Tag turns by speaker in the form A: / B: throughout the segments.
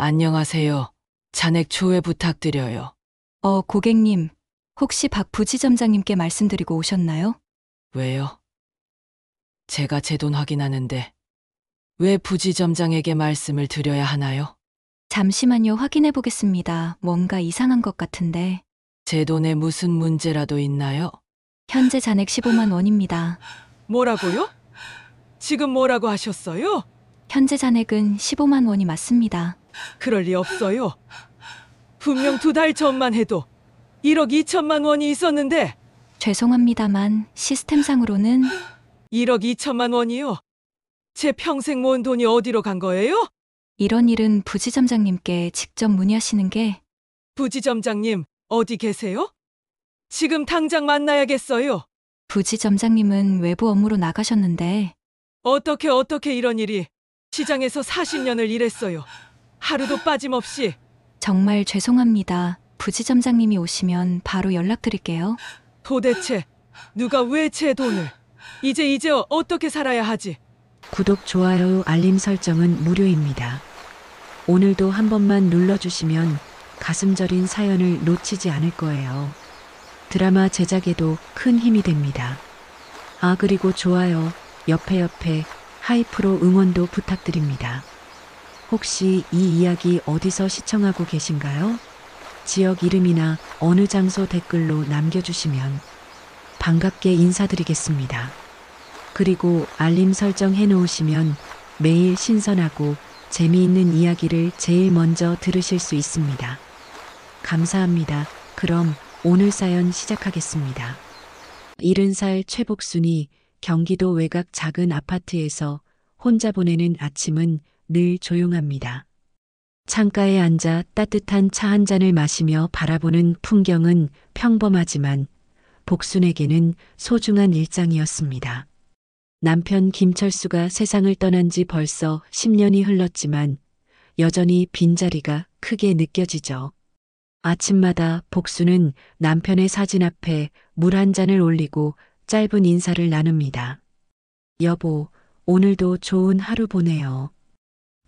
A: 안녕하세요. 잔액 조회 부탁드려요.
B: 고객님, 혹시 박 부지점장님께 말씀드리고 오셨나요?
A: 왜요? 제가 제 돈 확인하는데 왜 부지점장에게 말씀을 드려야 하나요?
B: 잠시만요, 확인해 보겠습니다. 뭔가 이상한 것 같은데.
A: 제 돈에 무슨 문제라도 있나요?
B: 현재 잔액 15만 원입니다.
A: 뭐라고요? 지금 뭐라고 하셨어요?
B: 현재 잔액은 15만 원이 맞습니다.
A: 그럴 리 없어요. 분명 2달 전만 해도 1억 2천만 원이 있었는데
B: 죄송합니다만 시스템상으로는
A: 1억 2천만 원이요? 제 평생 모은 돈이 어디로 간 거예요?
B: 이런 일은 부지점장님께 직접 문의하시는 게
A: 부지점장님, 어디 계세요? 지금 당장 만나야겠어요.
B: 부지점장님은 외부 업무로 나가셨는데
A: 어떻게 이런 일이. 시장에서 40년을 일했어요. 하루도 빠짐없이.
B: 정말 죄송합니다. 부지점장님이 오시면 바로 연락드릴게요.
A: 도대체 누가 왜 제 돈을. 이제 어떻게 살아야 하지?
C: 구독, 좋아요, 알림 설정은 무료입니다. 오늘도 한 번만 눌러주시면 가슴 저린 사연을 놓치지 않을 거예요. 드라마 제작에도 큰 힘이 됩니다. 그리고 좋아요, 옆에 하이프로 응원도 부탁드립니다. 혹시 이 이야기 어디서 시청하고 계신가요? 지역 이름이나 어느 장소 댓글로 남겨주시면 반갑게 인사드리겠습니다. 그리고 알림 설정 해놓으시면 매일 신선하고 재미있는 이야기를 제일 먼저 들으실 수 있습니다. 감사합니다. 그럼 오늘 사연 시작하겠습니다. 70살 최복순이 경기도 외곽 작은 아파트에서 혼자 보내는 아침은 늘 조용합니다. 창가에 앉아 따뜻한 차 한 잔을 마시며 바라보는 풍경은 평범하지만 복순에게는 소중한 일장이었습니다. 남편 김철수가 세상을 떠난 지 벌써 10년이 흘렀지만 여전히 빈자리가 크게 느껴지죠. 아침마다 복수는 남편의 사진 앞에 물 한 잔을 올리고 짧은 인사를 나눕니다. 여보, 오늘도 좋은 하루 보내요.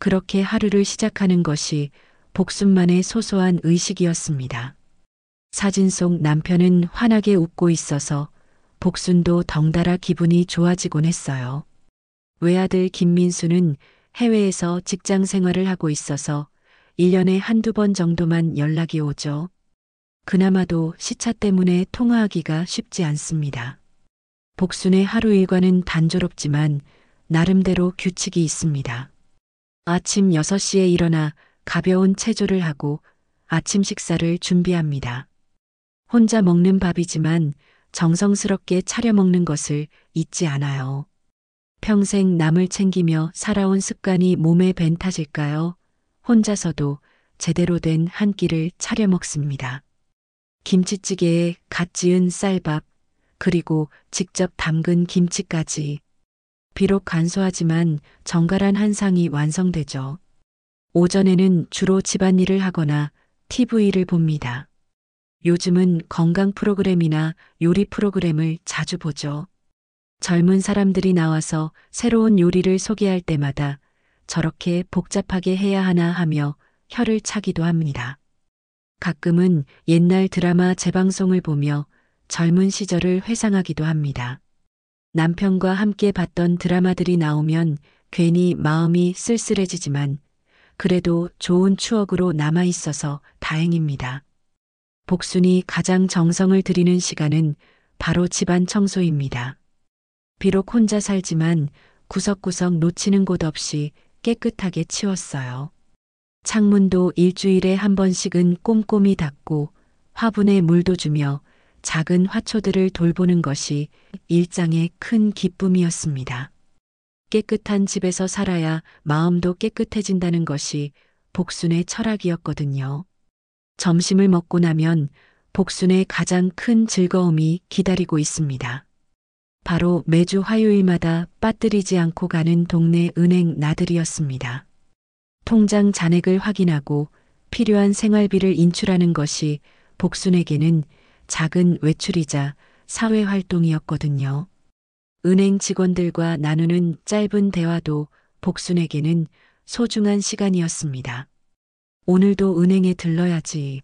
C: 그렇게 하루를 시작하는 것이 복순만의 소소한 의식이었습니다. 사진 속 남편은 환하게 웃고 있어서 복순도 덩달아 기분이 좋아지곤 했어요. 외아들 김민수는 해외에서 직장 생활을 하고 있어서 1년에 한두 번 정도만 연락이 오죠. 그나마도 시차 때문에 통화하기가 쉽지 않습니다. 복순의 하루 일과는 단조롭지만 나름대로 규칙이 있습니다. 아침 6시에 일어나 가벼운 체조를 하고 아침 식사를 준비합니다. 혼자 먹는 밥이지만 정성스럽게 차려 먹는 것을 잊지 않아요. 평생 남을 챙기며 살아온 습관이 몸에 밴 탓일까요? 혼자서도 제대로 된 한 끼를 차려 먹습니다. 김치찌개에 갓 지은 쌀밥, 그리고 직접 담근 김치까지. 비록 간소하지만 정갈한 한상이 완성되죠. 오전에는 주로 집안일을 하거나 TV를 봅니다. 요즘은 건강 프로그램이나 요리 프로그램을 자주 보죠. 젊은 사람들이 나와서 새로운 요리를 소개할 때마다 저렇게 복잡하게 해야 하나 하며 혀를 차기도 합니다. 가끔은 옛날 드라마 재방송을 보며 젊은 시절을 회상하기도 합니다. 남편과 함께 봤던 드라마들이 나오면 괜히 마음이 쓸쓸해지지만 그래도 좋은 추억으로 남아 있어서 다행입니다. 복순이 가장 정성을 들이는 시간은 바로 집안 청소입니다. 비록 혼자 살지만 구석구석 놓치는 곳 없이 깨끗하게 치웠어요. 창문도 일주일에 한 번씩은 꼼꼼히 닫고 화분에 물도 주며 작은 화초들을 돌보는 것이 일장의 큰 기쁨이었습니다. 깨끗한 집에서 살아야 마음도 깨끗해진다는 것이 복순의 철학이었거든요. 점심을 먹고 나면 복순의 가장 큰 즐거움이 기다리고 있습니다. 바로 매주 화요일마다 빠뜨리지 않고 가는 동네 은행 나들이였습니다. 통장 잔액을 확인하고 필요한 생활비를 인출하는 것이 복순에게는 작은 외출이자 사회활동이었거든요. 은행 직원들과 나누는 짧은 대화도 복순에게는 소중한 시간이었습니다. 오늘도 은행에 들러야지.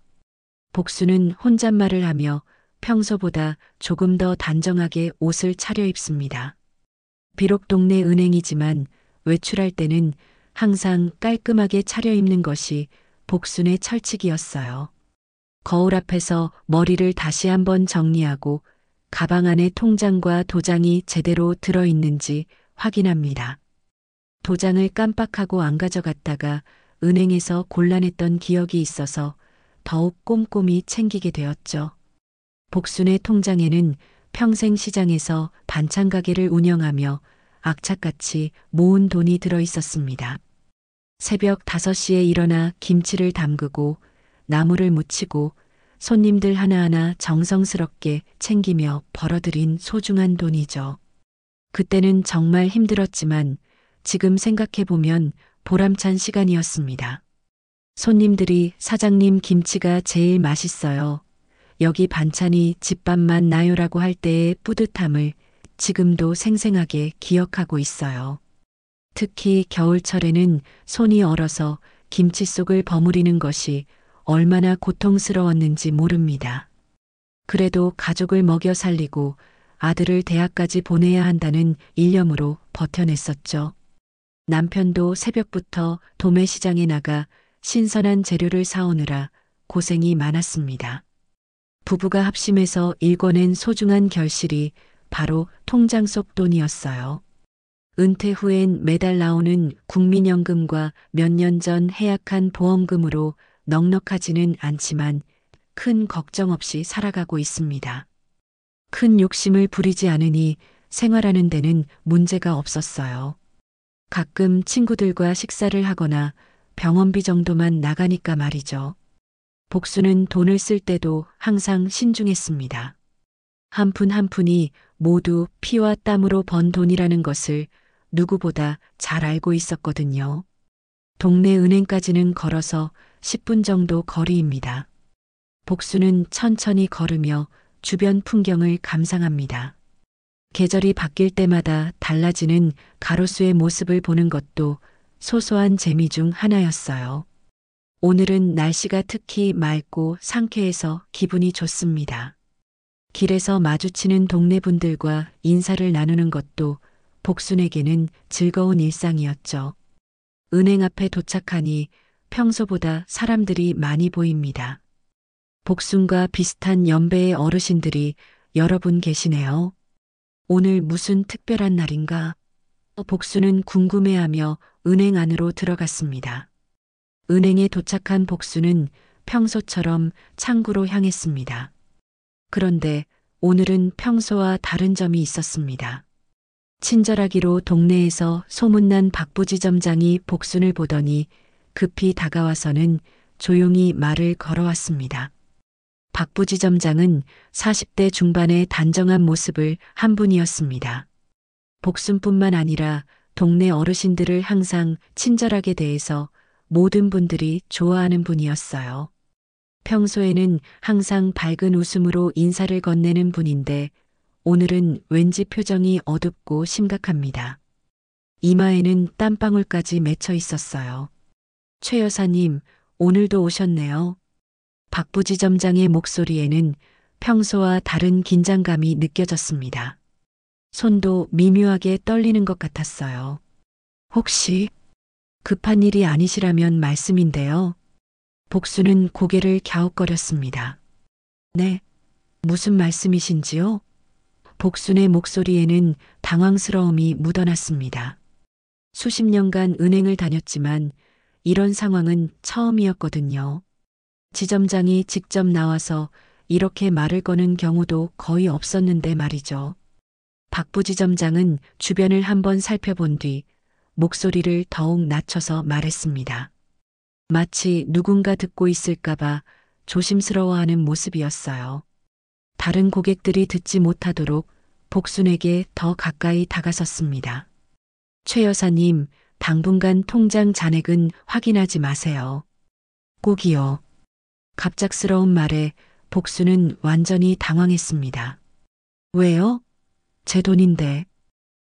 C: 복수는 혼잣말을 하며 평소보다 조금 더 단정하게 옷을 차려입습니다. 비록 동네 은행이지만 외출할 때는 항상 깔끔하게 차려입는 것이 복순의 철칙이었어요. 거울 앞에서 머리를 다시 한번 정리하고 가방 안에 통장과 도장이 제대로 들어있는지 확인합니다. 도장을 깜빡하고 안 가져갔다가 은행에서 곤란했던 기억이 있어서 더욱 꼼꼼히 챙기게 되었죠. 복순의 통장에는 평생 시장에서 반찬 가게를 운영하며 악착같이 모은 돈이 들어 있었습니다. 새벽 5시에 일어나 김치를 담그고 나물을 무치고 손님들 하나하나 정성스럽게 챙기며 벌어들인 소중한 돈이죠. 그때는 정말 힘들었지만 지금 생각해보면 보람찬 시간이었습니다. 손님들이 사장님 김치가 제일 맛있어요. 여기 반찬이 집밥만 나요라고 할 때의 뿌듯함을 지금도 생생하게 기억하고 있어요. 특히 겨울철에는 손이 얼어서 김치 속을 버무리는 것이 얼마나 고통스러웠는지 모릅니다. 그래도 가족을 먹여 살리고 아들을 대학까지 보내야 한다는 일념으로 버텨냈었죠. 남편도 새벽부터 도매시장에 나가 신선한 재료를 사오느라 고생이 많았습니다. 부부가 합심해서 일궈낸 소중한 결실이 바로 통장 속 돈이었어요. 은퇴 후엔 매달 나오는 국민연금과 몇 년 전 해약한 보험금으로 넉넉하지는 않지만 큰 걱정 없이 살아가고 있습니다. 큰 욕심을 부리지 않으니 생활하는 데는 문제가 없었어요. 가끔 친구들과 식사를 하거나 병원비 정도만 나가니까 말이죠. 복수는 돈을 쓸 때도 항상 신중했습니다. 한 푼 한 푼이 모두 피와 땀으로 번 돈이라는 것을 누구보다 잘 알고 있었거든요. 동네 은행까지는 걸어서 10분 정도 거리입니다. 복수는 천천히 걸으며 주변 풍경을 감상합니다. 계절이 바뀔 때마다 달라지는 가로수의 모습을 보는 것도 소소한 재미 중 하나였어요. 오늘은 날씨가 특히 맑고 상쾌해서 기분이 좋습니다. 길에서 마주치는 동네 분들과 인사를 나누는 것도 복순에게는 즐거운 일상이었죠. 은행 앞에 도착하니 평소보다 사람들이 많이 보입니다. 복순과 비슷한 연배의 어르신들이 여러 분 계시네요. 오늘 무슨 특별한 날인가? 복순은 궁금해하며 은행 안으로 들어갔습니다. 은행에 도착한 복순은 평소처럼 창구로 향했습니다. 그런데 오늘은 평소와 다른 점이 있었습니다. 친절하기로 동네에서 소문난 박부지 점장이 복순을 보더니 급히 다가와서는 조용히 말을 걸어왔습니다. 박부지 점장은 40대 중반의 단정한 모습을 한 분이었습니다. 복순뿐만 아니라 동네 어르신들을 항상 친절하게 대해서 모든 분들이 좋아하는 분이었어요. 평소에는 항상 밝은 웃음으로 인사를 건네는 분인데 오늘은 왠지 표정이 어둡고 심각합니다. 이마에는 땀방울까지 맺혀 있었어요. 최 여사님, 오늘도 오셨네요. 박부지 점장의 목소리에는 평소와 다른 긴장감이 느껴졌습니다. 손도 미묘하게 떨리는 것 같았어요. 혹시 급한 일이 아니시라면 말씀인데요. 복수는 고개를 갸웃거렸습니다. 네, 무슨 말씀이신지요? 복순의 목소리에는 당황스러움이 묻어났습니다. 수십 년간 은행을 다녔지만 이런 상황은 처음이었거든요. 지점장이 직접 나와서 이렇게 말을 거는 경우도 거의 없었는데 말이죠. 박부지점장은 주변을 한번 살펴본 뒤 목소리를 더욱 낮춰서 말했습니다. 마치 누군가 듣고 있을까봐 조심스러워하는 모습이었어요. 다른 고객들이 듣지 못하도록 복순에게 더 가까이 다가섰습니다. 최 여사님, 당분간 통장 잔액은 확인하지 마세요. 꼭이요. 갑작스러운 말에 복순은 완전히 당황했습니다. 왜요? 제 돈인데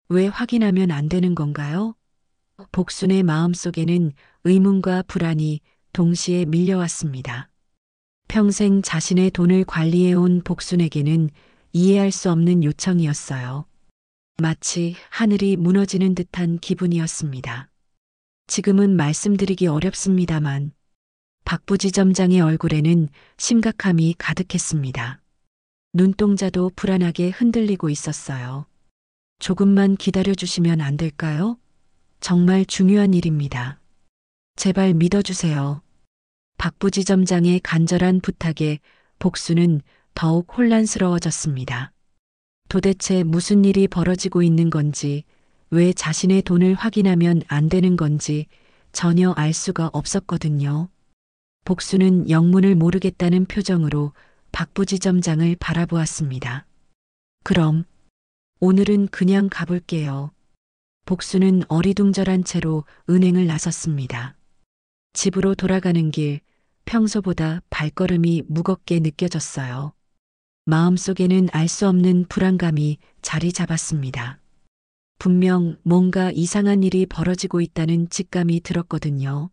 C: 왜 확인하면 안 되는 건가요? 복순의 마음속에는 의문과 불안이 동시에 밀려왔습니다. 평생 자신의 돈을 관리해온 복순에게는 이해할 수 없는 요청이었어요. 마치 하늘이 무너지는 듯한 기분이었습니다. 지금은 말씀드리기 어렵습니다만 박부지점장의 얼굴에는 심각함이 가득했습니다. 눈동자도 불안하게 흔들리고 있었어요. 조금만 기다려주시면 안 될까요? 정말 중요한 일입니다. 제발 믿어주세요. 박부지점장의 간절한 부탁에 복수는 더욱 혼란스러워졌습니다. 도대체 무슨 일이 벌어지고 있는 건지, 왜 자신의 돈을 확인하면 안 되는 건지 전혀 알 수가 없었거든요. 복수는 영문을 모르겠다는 표정으로 박부지점장을 바라보았습니다. 그럼 오늘은 그냥 가볼게요. 복수는 어리둥절한 채로 은행을 나섰습니다. 집으로 돌아가는 길, 평소보다 발걸음이 무겁게 느껴졌어요. 마음속에는 알 수 없는 불안감이 자리 잡았습니다. 분명 뭔가 이상한 일이 벌어지고 있다는 직감이 들었거든요.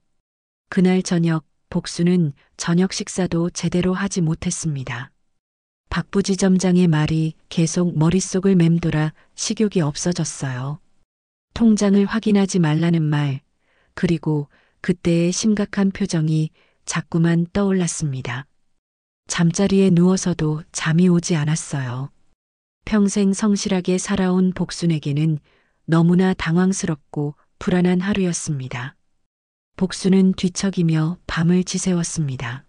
C: 그날 저녁, 복수는 저녁 식사도 제대로 하지 못했습니다. 박부지점장의 말이 계속 머릿속을 맴돌아 식욕이 없어졌어요. 통장을 확인하지 말라는 말, 그리고 그때의 심각한 표정이 자꾸만 떠올랐습니다. 잠자리에 누워서도 잠이 오지 않았어요. 평생 성실하게 살아온 복순에게는 너무나 당황스럽고 불안한 하루였습니다. 복수는 뒤척이며 밤을 지새웠습니다.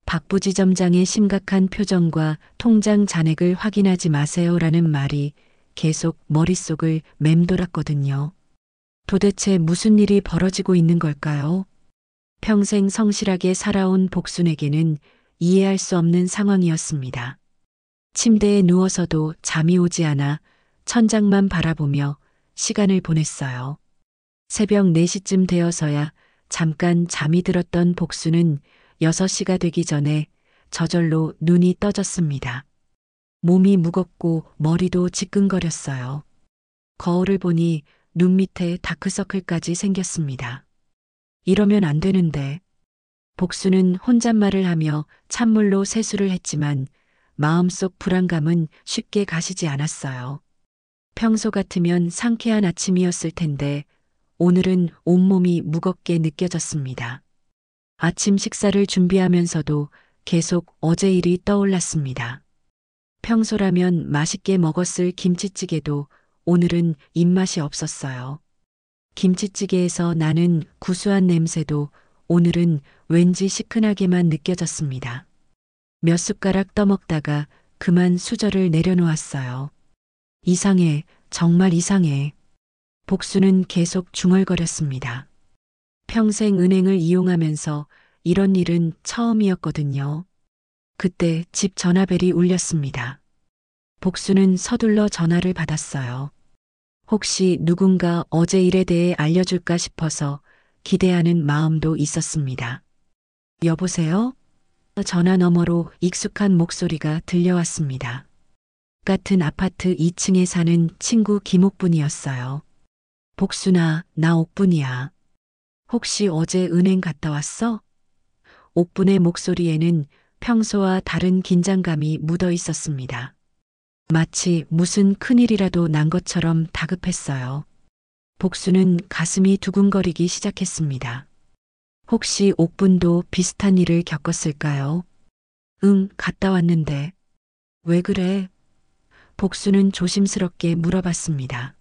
C: 박부지점장의 심각한 표정과 통장 잔액을 확인하지 마세요라는 말이 계속 머릿속을 맴돌았거든요. 도대체 무슨 일이 벌어지고 있는 걸까요? 평생 성실하게 살아온 복순에게는 이해할 수 없는 상황이었습니다. 침대에 누워서도 잠이 오지 않아 천장만 바라보며 시간을 보냈어요. 새벽 4시쯤 되어서야 잠깐 잠이 들었던 복수는 6시가 되기 전에 저절로 눈이 떠졌습니다. 몸이 무겁고 머리도 지끈거렸어요. 거울을 보니 눈 밑에 다크서클까지 생겼습니다. 이러면 안 되는데. 복수는 혼잣말을 하며 찬물로 세수를 했지만 마음속 불안감은 쉽게 가시지 않았어요. 평소 같으면 상쾌한 아침이었을 텐데 오늘은 온몸이 무겁게 느껴졌습니다. 아침 식사를 준비하면서도 계속 어제 일이 떠올랐습니다. 평소라면 맛있게 먹었을 김치찌개도 오늘은 입맛이 없었어요. 김치찌개에서 나는 구수한 냄새도 오늘은 왠지 시큰하게만 느껴졌습니다. 몇 숟가락 떠먹다가 그만 수저를 내려놓았어요. 이상해, 정말 이상해. 복수는 계속 중얼거렸습니다. 평생 은행을 이용하면서 이런 일은 처음이었거든요. 그때 집 전화벨이 울렸습니다. 복수는 서둘러 전화를 받았어요. 혹시 누군가 어제 일에 대해 알려줄까 싶어서 기대하는 마음도 있었습니다. 여보세요? 전화 너머로 익숙한 목소리가 들려왔습니다. 같은 아파트 2층에 사는 친구 김옥분이었어요. 복순아, 나 옥분이야. 혹시 어제 은행 갔다 왔어? 옥분의 목소리에는 평소와 다른 긴장감이 묻어 있었습니다. 마치 무슨 큰일이라도 난 것처럼 다급했어요. 복수는 가슴이 두근거리기 시작했습니다. 혹시 옥분도 비슷한 일을 겪었을까요? 응, 갔다 왔는데. 왜 그래? 복수는 조심스럽게 물어봤습니다.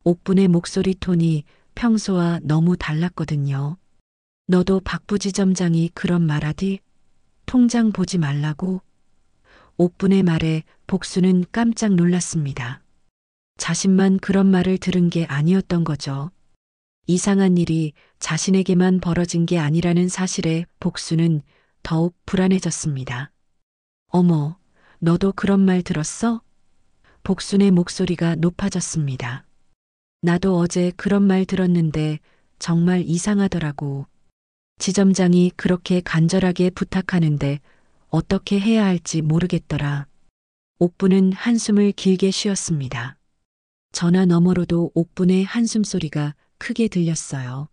C: 옥분의 목소리 톤이 평소와 너무 달랐거든요. 너도 박부지점장이 그런 말하디? 통장 보지 말라고? 옥분의 말에 복수는 깜짝 놀랐습니다. 자신만 그런 말을 들은 게 아니었던 거죠. 이상한 일이 자신에게만 벌어진 게 아니라는 사실에 복수는 더욱 불안해졌습니다. 어머, 너도 그런 말 들었어? 복순의 목소리가 높아졌습니다. 나도 어제 그런 말 들었는데 정말 이상하더라고. 지점장이 그렇게 간절하게 부탁하는데 어떻게 해야 할지 모르겠더라. 옥분은 한숨을 길게 쉬었습니다. 전화 너머로도 옥분의 한숨 소리가 크게 들렸어요.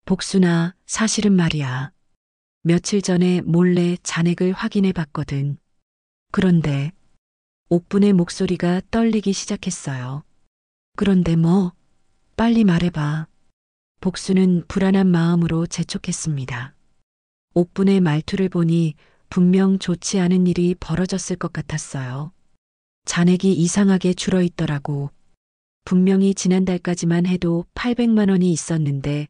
C: 복순아, 사실은 말이야. 며칠 전에 몰래 잔액을 확인해 봤거든. 그런데 옥분의 목소리가 떨리기 시작했어요. 그런데 뭐? 빨리 말해봐. 복수는 불안한 마음으로 재촉했습니다. 옥분의 말투를 보니 분명 좋지 않은 일이 벌어졌을 것 같았어요. 잔액이 이상하게 줄어 있더라고. 분명히 지난달까지만 해도 800만 원이 있었는데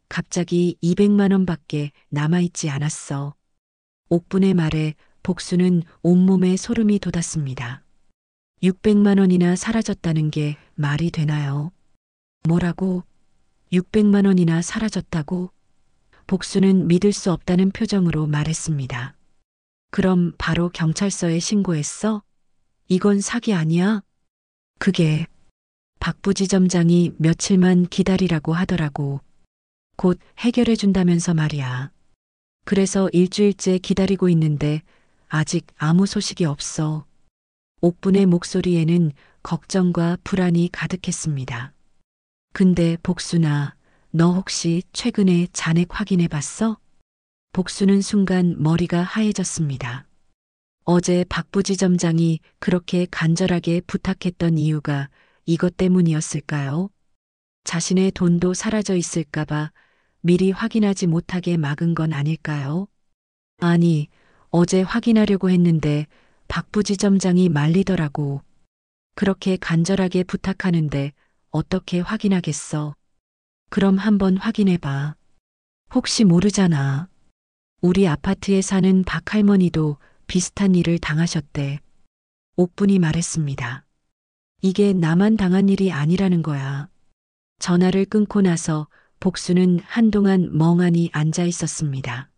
C: 갑자기 200만 원밖에 남아있지 않았어. 옥분의 말에 복수는 온몸에 소름이 돋았습니다. 600만 원이나 사라졌다는 게 말이 되나요? 뭐라고? 600만 원이나 사라졌다고? 복수는 믿을 수 없다는 표정으로 말했습니다. 그럼 바로 경찰서에 신고했어? 이건 사기 아니야? 그게 박 부지점장이 며칠만 기다리라고 하더라고. 곧 해결해 준다면서 말이야. 그래서 일주일째 기다리고 있는데 아직 아무 소식이 없어. 옥분의 목소리에는 걱정과 불안이 가득했습니다. 근데 복수나, 너 혹시 최근에 잔액 확인해 봤어? 복수는 순간 머리가 하얘졌습니다. 어제 박 부지점장이 그렇게 간절하게 부탁했던 이유가 이것 때문이었을까요? 자신의 돈도 사라져 있을까봐 미리 확인하지 못하게 막은 건 아닐까요? 아니, 어제 확인하려고 했는데 박 부지점장이 말리더라고. 그렇게 간절하게 부탁하는데 어떻게 확인하겠어? 그럼 한번 확인해봐. 혹시 모르잖아. 우리 아파트에 사는 박 할머니도 비슷한 일을 당하셨대. 옥분이 말했습니다. 이게 나만 당한 일이 아니라는 거야. 전화를 끊고 나서 복수는 한동안 멍하니 앉아 있었습니다.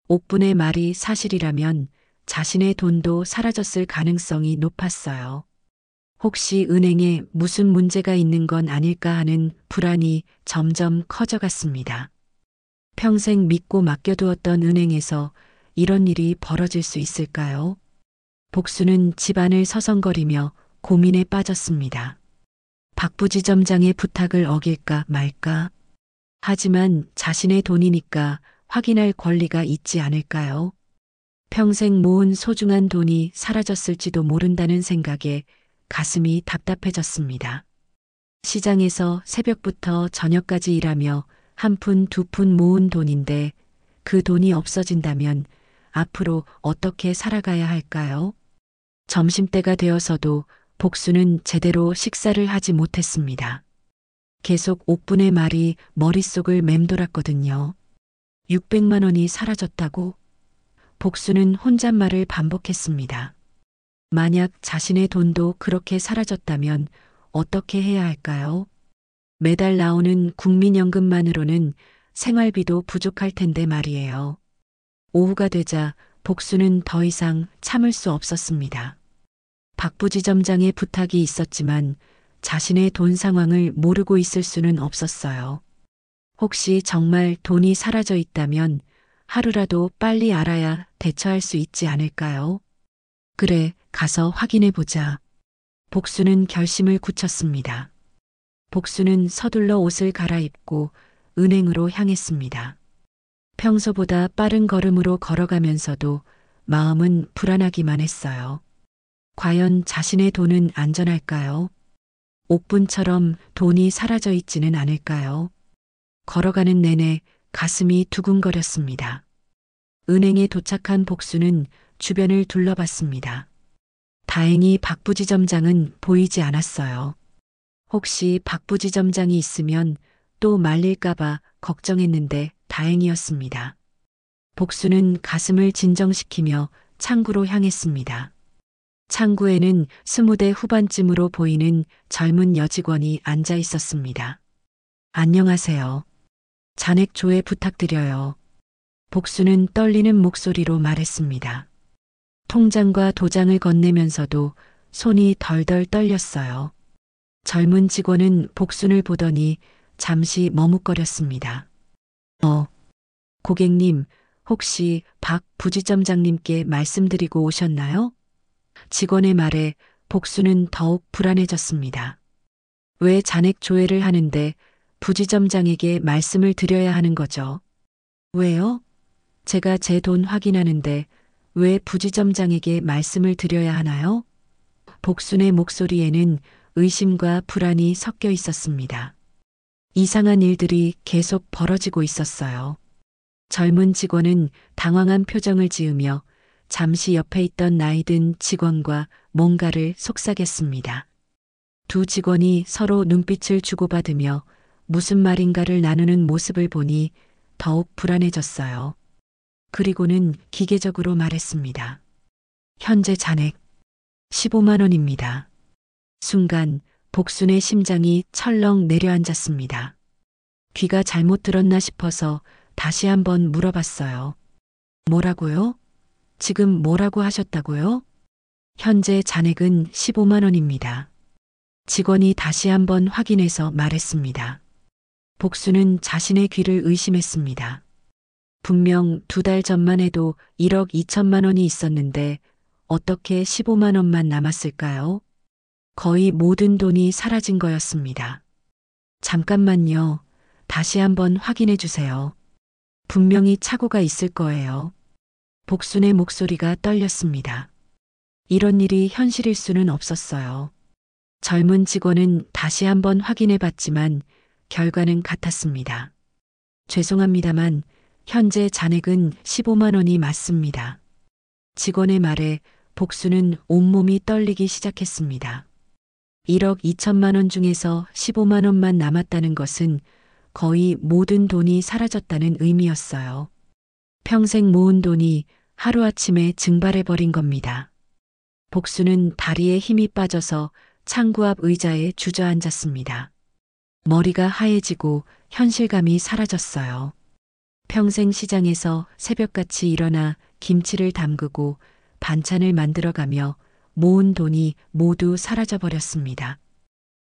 C: 옥분의 말이 사실이라면 자신의 돈도 사라졌을 가능성이 높았어요. 혹시 은행에 무슨 문제가 있는 건 아닐까 하는 불안이 점점 커져갔습니다. 평생 믿고 맡겨두었던 은행에서 이런 일이 벌어질 수 있을까요? 복수는 집안을 서성거리며 고민에 빠졌습니다. 박 부지점장의 부탁을 어길까 말까? 하지만 자신의 돈이니까 확인할 권리가 있지 않을까요? 평생 모은 소중한 돈이 사라졌을지도 모른다는 생각에 가슴이 답답해졌습니다. 시장에서 새벽부터 저녁까지 일하며 한 푼 두 푼 모은 돈인데 그 돈이 없어진다면 앞으로 어떻게 살아가야 할까요? 점심때가 되어서도 복수는 제대로 식사를 하지 못했습니다. 계속 옥분의 말이 머릿속을 맴돌았거든요. 600만 원이 사라졌다고? 복수는 혼잣말을 반복했습니다. 만약 자신의 돈도 그렇게 사라졌다면 어떻게 해야 할까요? 매달 나오는 국민연금만으로는 생활비도 부족할 텐데 말이에요. 오후가 되자 복수는 더 이상 참을 수 없었습니다. 박 부지점장의 부탁이 있었지만 자신의 돈 상황을 모르고 있을 수는 없었어요. 혹시 정말 돈이 사라져 있다면 하루라도 빨리 알아야 대처할 수 있지 않을까요? 그래, 가서 확인해 보자. 복수는 결심을 굳혔습니다. 복수는 서둘러 옷을 갈아입고 은행으로 향했습니다. 평소보다 빠른 걸음으로 걸어가면서도 마음은 불안하기만 했어요. 과연 자신의 돈은 안전할까요? 옥분처럼 돈이 사라져 있지는 않을까요? 걸어가는 내내 가슴이 두근거렸습니다. 은행에 도착한 복수는 주변을 둘러봤습니다. 다행히 박 부지점장은 보이지 않았어요. 혹시 박 부지점장이 있으면 또 말릴까봐 걱정했는데 다행이었습니다. 복수는 가슴을 진정시키며 창구로 향했습니다. 창구에는 20대 후반쯤으로 보이는 젊은 여직원이 앉아 있었습니다. 안녕하세요. 잔액 조회 부탁드려요. 복수는 떨리는 목소리로 말했습니다. 통장과 도장을 건네면서도 손이 덜덜 떨렸어요. 젊은 직원은 복순을 보더니 잠시 머뭇거렸습니다. 고객님, 혹시 박 부지점장님께 말씀드리고 오셨나요? 직원의 말에 복수는 더욱 불안해졌습니다. 왜 잔액 조회를 하는데 부지점장에게 말씀을 드려야 하는 거죠? 왜요? 제가 제 돈 확인하는데 왜 부지점장에게 말씀을 드려야 하나요? 복순의 목소리에는 의심과 불안이 섞여 있었습니다. 이상한 일들이 계속 벌어지고 있었어요. 젊은 직원은 당황한 표정을 지으며 잠시 옆에 있던 나이든 직원과 뭔가를 속삭였습니다. 두 직원이 서로 눈빛을 주고받으며 무슨 말인가를 나누는 모습을 보니 더욱 불안해졌어요. 그리고는 기계적으로 말했습니다. 현재 잔액 15만 원입니다. 순간 복순의 심장이 철렁 내려앉았습니다. 귀가 잘못 들었나 싶어서 다시 한번 물어봤어요. 뭐라고요? 지금 뭐라고 하셨다고요? 현재 잔액은 15만 원입니다. 직원이 다시 한번 확인해서 말했습니다. 복수는 자신의 귀를 의심했습니다. 분명 2달 전만 해도 1억 2천만 원이 있었는데 어떻게 15만 원만 남았을까요? 거의 모든 돈이 사라진 거였습니다. 잠깐만요. 다시 한번 확인해 주세요. 분명히 착오가 있을 거예요. 복순의 목소리가 떨렸습니다. 이런 일이 현실일 수는 없었어요. 젊은 직원은 다시 한번 확인해 봤지만 결과는 같았습니다. 죄송합니다만 현재 잔액은 15만 원이 맞습니다. 직원의 말에 복수는 온몸이 떨리기 시작했습니다. 1억 2천만 원 중에서 15만 원만 남았다는 것은 거의 모든 돈이 사라졌다는 의미였어요. 평생 모은 돈이 하루아침에 증발해버린 겁니다. 복수는 다리에 힘이 빠져서 창구 앞 의자에 주저앉았습니다. 머리가 하얘지고 현실감이 사라졌어요. 평생 시장에서 새벽같이 일어나 김치를 담그고 반찬을 만들어가며 모은 돈이 모두 사라져버렸습니다.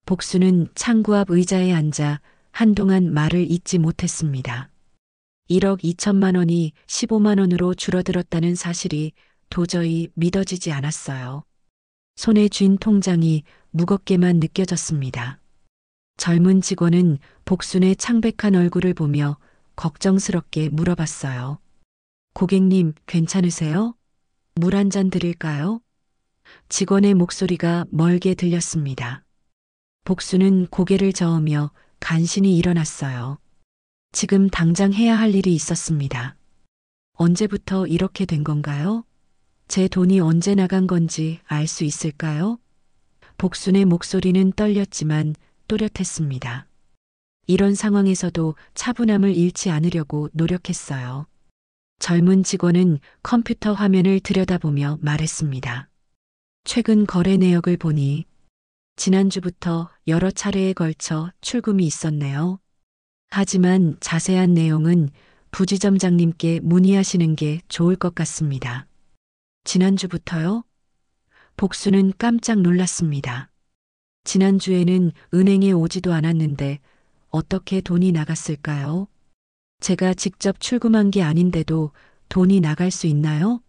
C: 복수는 창구 앞 의자에 앉아 한동안 말을 잇지 못했습니다. 1억 2천만 원이 15만 원으로 줄어들었다는 사실이 도저히 믿어지지 않았어요. 손에 쥔 통장이 무겁게만 느껴졌습니다. 젊은 직원은 복순의 창백한 얼굴을 보며 걱정스럽게 물어봤어요. 고객님, 괜찮으세요? 물 한 잔 드릴까요? 직원의 목소리가 멀게 들렸습니다. 복수는 고개를 저으며 간신히 일어났어요. 지금 당장 해야 할 일이 있었습니다. 언제부터 이렇게 된 건가요? 제 돈이 언제 나간 건지 알 수 있을까요? 복순의 목소리는 떨렸지만 또렷했습니다. 이런 상황에서도 차분함을 잃지 않으려고 노력했어요. 젊은 직원은 컴퓨터 화면을 들여다보며 말했습니다. 최근 거래 내역을 보니 지난주부터 여러 차례에 걸쳐 출금이 있었네요. 하지만 자세한 내용은 부지점장님께 문의하시는 게 좋을 것 같습니다. 지난주부터요? 복수는 깜짝 놀랐습니다. 지난주에는 은행에 오지도 않았는데 어떻게 돈이 나갔을까요? 제가 직접 출금한 게 아닌데도 돈이 나갈 수 있나요?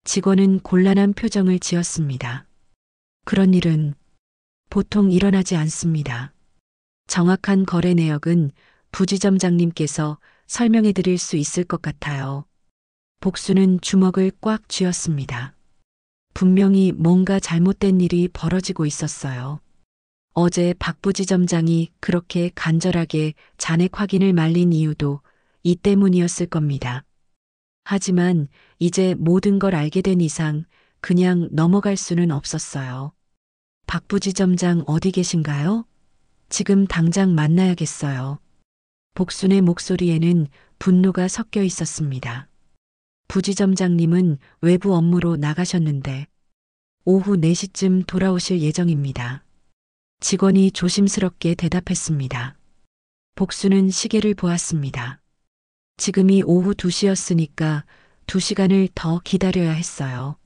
C: 직원은 곤란한 표정을 지었습니다. 그런 일은 보통 일어나지 않습니다. 정확한 거래 내역은 부지점장님께서 설명해 드릴 수 있을 것 같아요. 복수는 주먹을 꽉 쥐었습니다. 분명히 뭔가 잘못된 일이 벌어지고 있었어요. 어제 박 부지점장이 그렇게 간절하게 잔액 확인을 말린 이유도 이 때문이었을 겁니다. 하지만 이제 모든 걸 알게 된 이상 그냥 넘어갈 수는 없었어요. 박 부지점장 어디 계신가요? 지금 당장 만나야겠어요. 복순의 목소리에는 분노가 섞여 있었습니다. 부지점장님은 외부 업무로 나가셨는데 오후 4시쯤 돌아오실 예정입니다. 직원이 조심스럽게 대답했습니다. 복수는 시계를 보았습니다. 지금이 오후 2시였으니까 2시간을 더 기다려야 했어요.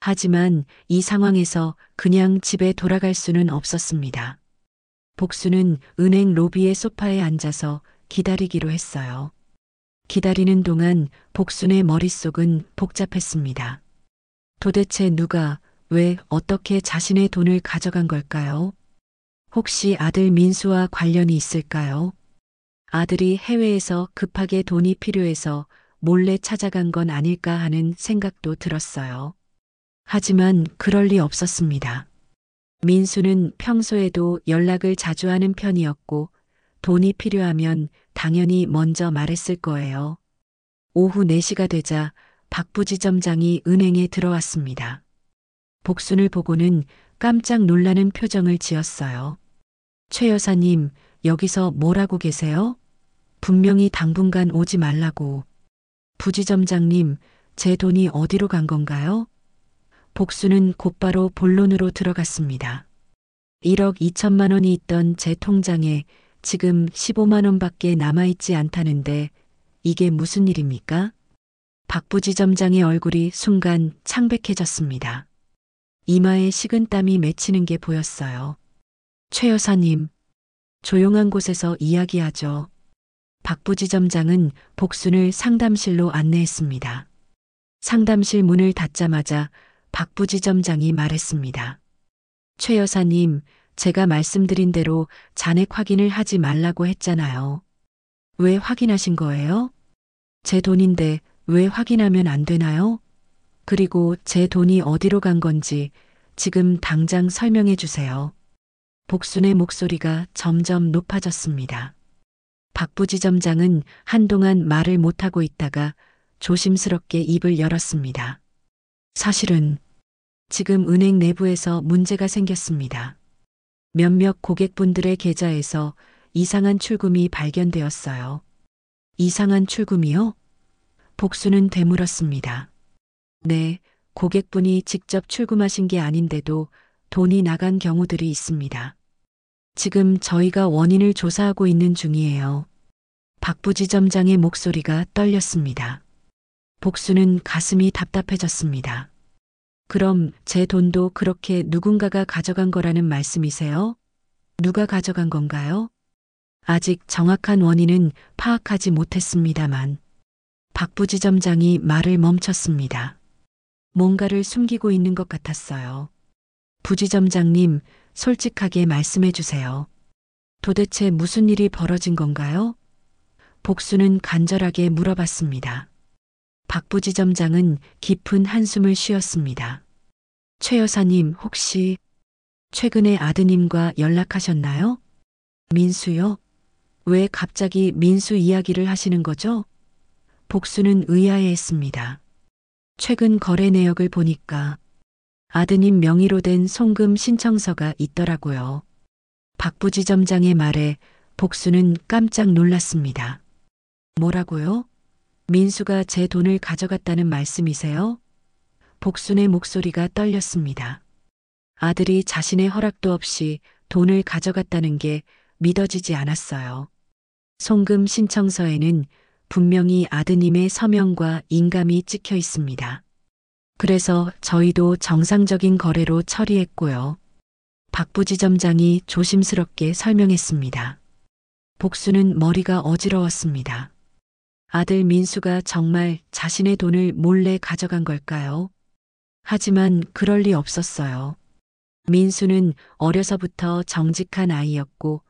C: 하지만 이 상황에서 그냥 집에 돌아갈 수는 없었습니다. 복수는 은행 로비의 소파에 앉아서 기다리기로 했어요. 기다리는 동안 복순의 머릿속은 복잡했습니다. 도대체 누가, 왜, 어떻게 자신의 돈을 가져간 걸까요? 혹시 아들 민수와 관련이 있을까요? 아들이 해외에서 급하게 돈이 필요해서 몰래 찾아간 건 아닐까 하는 생각도 들었어요. 하지만 그럴 리 없었습니다. 민수는 평소에도 연락을 자주 하는 편이었고 돈이 필요하면 당연히 먼저 말했을 거예요. 오후 4시가 되자 박 부지점장이 은행에 들어왔습니다. 복순을 보고는 깜짝 놀라는 표정을 지었어요. 최 여사님, 여기서 뭘 하고 계세요? 분명히 당분간 오지 말라고. 부지점장님, 제 돈이 어디로 간 건가요? 복수는 곧바로 본론으로 들어갔습니다. 1억 2천만 원이 있던 제 통장에 지금 15만 원밖에 남아있지 않다는데 이게 무슨 일입니까? 박 부지점장의 얼굴이 순간 창백해졌습니다. 이마에 식은땀이 맺히는 게 보였어요. 최 여사님, 조용한 곳에서 이야기하죠. 박 부지점장은 복순을 상담실로 안내했습니다. 상담실 문을 닫자마자 박 부지점장이 말했습니다. 최 여사님, 제가 말씀드린 대로 잔액 확인을 하지 말라고 했잖아요. 왜 확인하신 거예요? 제 돈인데 왜 확인하면 안 되나요? 그리고 제 돈이 어디로 간 건지 지금 당장 설명해 주세요. 복순의 목소리가 점점 높아졌습니다. 박 부지점장은 한동안 말을 못하고 있다가 조심스럽게 입을 열었습니다. 사실은 지금 은행 내부에서 문제가 생겼습니다. 몇몇 고객분들의 계좌에서 이상한 출금이 발견되었어요. 이상한 출금이요? 복수는 되물었습니다. 네, 고객분이 직접 출금하신 게 아닌데도 돈이 나간 경우들이 있습니다. 지금 저희가 원인을 조사하고 있는 중이에요. 박 부지점장의 목소리가 떨렸습니다. 복수는 가슴이 답답해졌습니다. 그럼 제 돈도 그렇게 누군가가 가져간 거라는 말씀이세요? 누가 가져간 건가요? 아직 정확한 원인은 파악하지 못했습니다만 박 부지점장이 말을 멈췄습니다. 뭔가를 숨기고 있는 것 같았어요. 부지점장님, 솔직하게 말씀해 주세요. 도대체 무슨 일이 벌어진 건가요? 복수는 간절하게 물어봤습니다. 박 부지점장은 깊은 한숨을 쉬었습니다. 최 여사님, 혹시 최근에 아드님과 연락하셨나요? 민수요? 왜 갑자기 민수 이야기를 하시는 거죠? 복수는 의아해했습니다. 최근 거래 내역을 보니까 아드님 명의로 된 송금 신청서가 있더라고요. 박 부지점장의 말에 복수는 깜짝 놀랐습니다. 뭐라고요? 민수가 제 돈을 가져갔다는 말씀이세요? 복순의 목소리가 떨렸습니다. 아들이 자신의 허락도 없이 돈을 가져갔다는 게 믿어지지 않았어요. 송금 신청서에는 분명히 아드님의 서명과 인감이 찍혀 있습니다. 그래서 저희도 정상적인 거래로 처리했고요. 박 부지점장이 조심스럽게 설명했습니다. 복수는 머리가 어지러웠습니다. 아들 민수가 정말 자신의 돈을 몰래 가져간 걸까요? 하지만 그럴 리 없었어요. 민수는 어려서부터 정직한 아이였고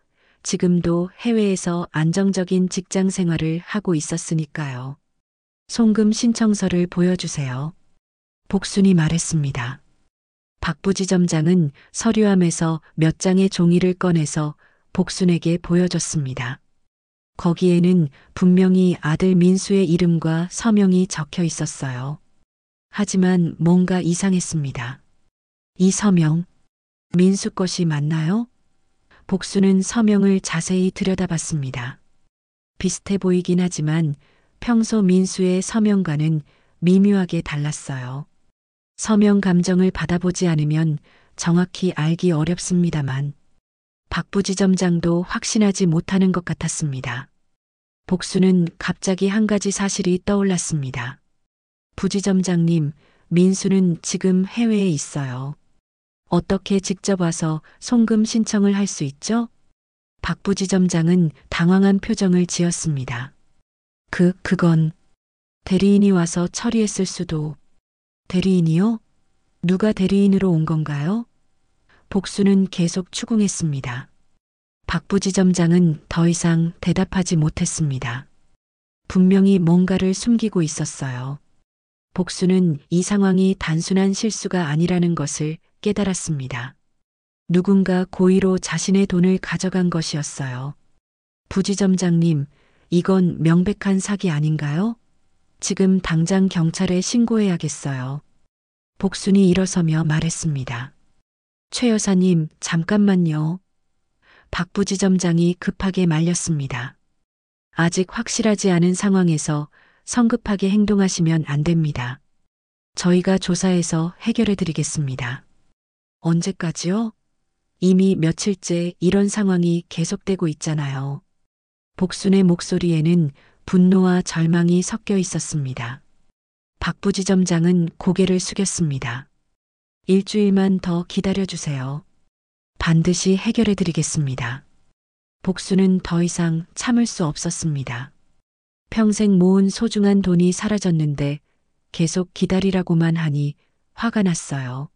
C: 지금도 해외에서 안정적인 직장 생활을 하고 있었으니까요. 송금 신청서를 보여주세요. 복순이 말했습니다. 박 부지점장은 서류함에서 몇 장의 종이를 꺼내서 복순에게 보여줬습니다. 거기에는 분명히 아들 민수의 이름과 서명이 적혀 있었어요. 하지만 뭔가 이상했습니다. 이 서명, 민수 것이 맞나요? 복수는 서명을 자세히 들여다봤습니다. 비슷해 보이긴 하지만 평소 민수의 서명과는 미묘하게 달랐어요. 서명 감정을 받아보지 않으면 정확히 알기 어렵습니다만 박 부지점장도 확신하지 못하는 것 같았습니다. 복수는 갑자기 한 가지 사실이 떠올랐습니다. 부지점장님, 민수는 지금 해외에 있어요. 어떻게 직접 와서 송금 신청을 할 수 있죠? 박 부지점장은 당황한 표정을 지었습니다. 그건 대리인이 와서 처리했을 수도. 대리인이요? 누가 대리인으로 온 건가요? 복수는 계속 추궁했습니다. 박 부지점장은 더 이상 대답하지 못했습니다. 분명히 뭔가를 숨기고 있었어요. 복수는 이 상황이 단순한 실수가 아니라는 것을 깨달았습니다. 누군가 고의로 자신의 돈을 가져간 것이었어요. 부지점장님, 이건 명백한 사기 아닌가요? 지금 당장 경찰에 신고해야겠어요. 복순이 일어서며 말했습니다. 최 여사님, 잠깐만요. 박 부지점장이 급하게 말렸습니다. 아직 확실하지 않은 상황에서 성급하게 행동하시면 안 됩니다. 저희가 조사해서 해결해 드리겠습니다. 언제까지요? 이미 며칠째 이런 상황이 계속되고 있잖아요. 복순의 목소리에는 분노와 절망이 섞여 있었습니다. 박 부지점장은 고개를 숙였습니다. 일주일만 더 기다려주세요. 반드시 해결해 드리겠습니다. 복수는 더 이상 참을 수 없었습니다. 평생 모은 소중한 돈이 사라졌는데 계속 기다리라고만 하니 화가 났어요.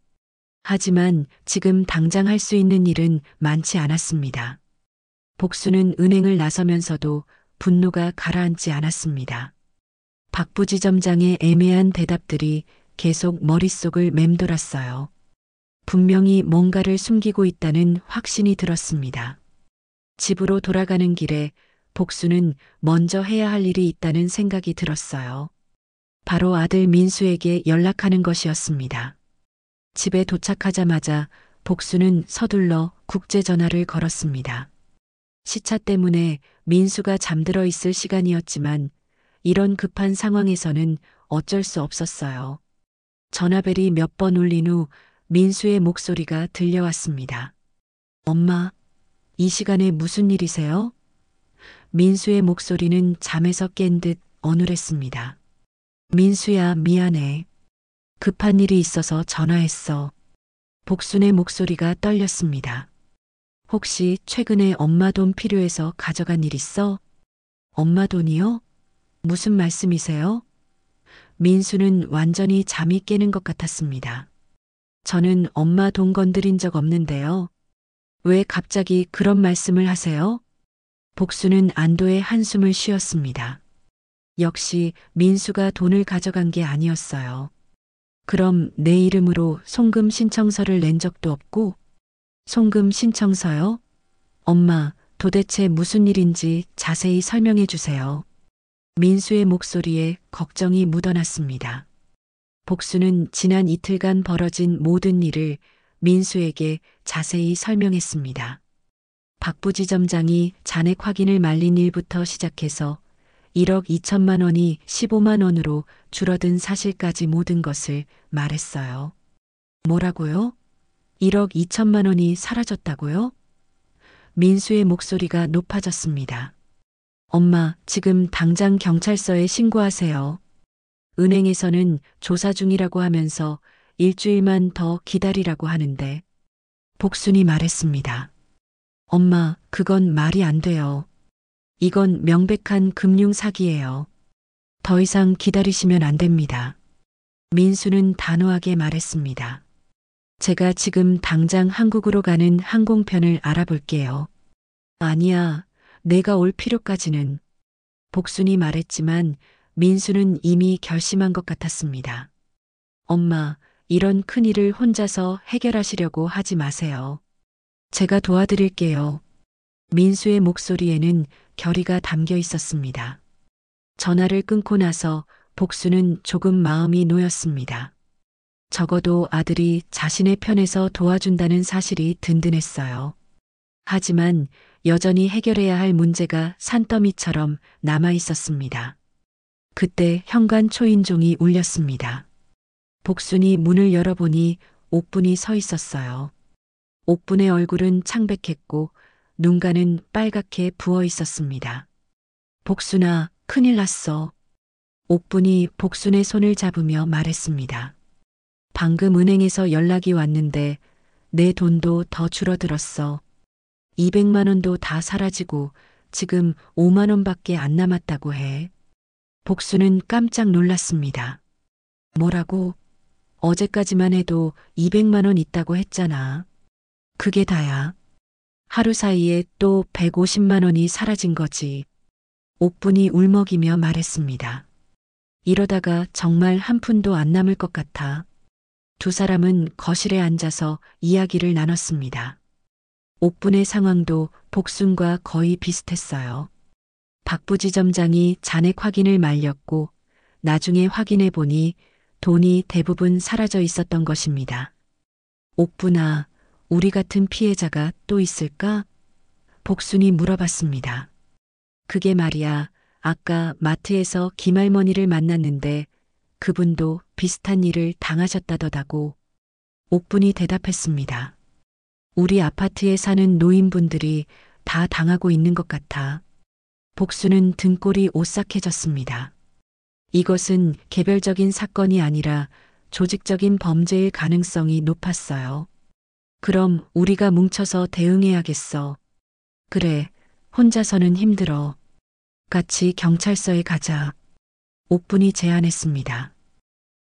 C: 하지만 지금 당장 할 수 있는 일은 많지 않았습니다. 복수는 은행을 나서면서도 분노가 가라앉지 않았습니다. 박 부지점장의 애매한 대답들이 계속 머릿속을 맴돌았어요. 분명히 뭔가를 숨기고 있다는 확신이 들었습니다. 집으로 돌아가는 길에 복수는 먼저 해야 할 일이 있다는 생각이 들었어요. 바로 아들 민수에게 연락하는 것이었습니다. 집에 도착하자마자 복수는 서둘러 국제전화를 걸었습니다. 시차 때문에 민수가 잠들어 있을 시간이었지만 이런 급한 상황에서는 어쩔 수 없었어요. 전화벨이 몇 번 울린 후 민수의 목소리가 들려왔습니다. 엄마, 이 시간에 무슨 일이세요? 민수의 목소리는 잠에서 깬 듯 어눌했습니다. 민수야, 미안해. 급한 일이 있어서 전화했어. 복순의 목소리가 떨렸습니다. 혹시 최근에 엄마 돈 필요해서 가져간 일 있어? 엄마 돈이요? 무슨 말씀이세요? 민수는 완전히 잠이 깨는 것 같았습니다. 저는 엄마 돈 건드린 적 없는데요. 왜 갑자기 그런 말씀을 하세요? 복수는 안도의 한숨을 쉬었습니다. 역시 민수가 돈을 가져간 게 아니었어요. 그럼 내 이름으로 송금 신청서를 낸 적도 없고? 송금 신청서요? 엄마, 도대체 무슨 일인지 자세히 설명해 주세요. 민수의 목소리에 걱정이 묻어났습니다. 복수는 지난 이틀간 벌어진 모든 일을 민수에게 자세히 설명했습니다. 박 부지점장이 잔액 확인을 말린 일부터 시작해서 1억 2천만 원이 15만 원으로 줄어든 사실까지 모든 것을 말했어요. 뭐라고요? 1억 2천만 원이 사라졌다고요? 민수의 목소리가 높아졌습니다. 엄마, 지금 당장 경찰서에 신고하세요. 은행에서는 조사 중이라고 하면서 일주일만 더 기다리라고 하는데. 복순이 말했습니다. 엄마, 그건 말이 안 돼요. 이건 명백한 금융 사기예요. 더 이상 기다리시면 안 됩니다. 민수는 단호하게 말했습니다. 제가 지금 당장 한국으로 가는 항공편을 알아볼게요. 아니야, 내가 올 필요까지는. 복순이 말했지만 민수는 이미 결심한 것 같았습니다. 엄마, 이런 큰일을 혼자서 해결하시려고 하지 마세요. 제가 도와드릴게요. 민수의 목소리에는 결의가 담겨 있었습니다. 전화를 끊고 나서 복수는 조금 마음이 놓였습니다. 적어도 아들이 자신의 편에서 도와준다는 사실이 든든했어요. 하지만 여전히 해결해야 할 문제가 산더미처럼 남아 있었습니다. 그때 현관 초인종이 울렸습니다. 복순이 문을 열어보니 옥분이 서 있었어요. 옥분의 얼굴은 창백했고 눈가는 빨갛게 부어 있었습니다. 복순아, 큰일 났어. 옥분이 복순의 손을 잡으며 말했습니다. 방금 은행에서 연락이 왔는데 내 돈도 더 줄어들었어. 200만 원도 다 사라지고 지금 5만 원밖에 안 남았다고 해. 복수는 깜짝 놀랐습니다. 뭐라고? 어제까지만 해도 200만 원 있다고 했잖아. 그게 다야. 하루 사이에 또 150만 원이 사라진 거지. 옥분이 울먹이며 말했습니다. 이러다가 정말 한 푼도 안 남을 것 같아. 두 사람은 거실에 앉아서 이야기를 나눴습니다. 옥분의 상황도 복순과 거의 비슷했어요. 박 부지점장이 잔액 확인을 말렸고 나중에 확인해 보니 돈이 대부분 사라져 있었던 것입니다. 옥분아, 우리 같은 피해자가 또 있을까? 복순이 물어봤습니다. 그게 말이야, 아까 마트에서 김할머니를 만났는데 그분도 비슷한 일을 당하셨다더라고. 옥분이 대답했습니다. 우리 아파트에 사는 노인분들이 다 당하고 있는 것 같아. 복수는 등골이 오싹해졌습니다. 이것은 개별적인 사건이 아니라 조직적인 범죄일 가능성이 높았어요. 그럼 우리가 뭉쳐서 대응해야겠어. 그래, 혼자서는 힘들어. 같이 경찰서에 가자. 옥분이 제안했습니다.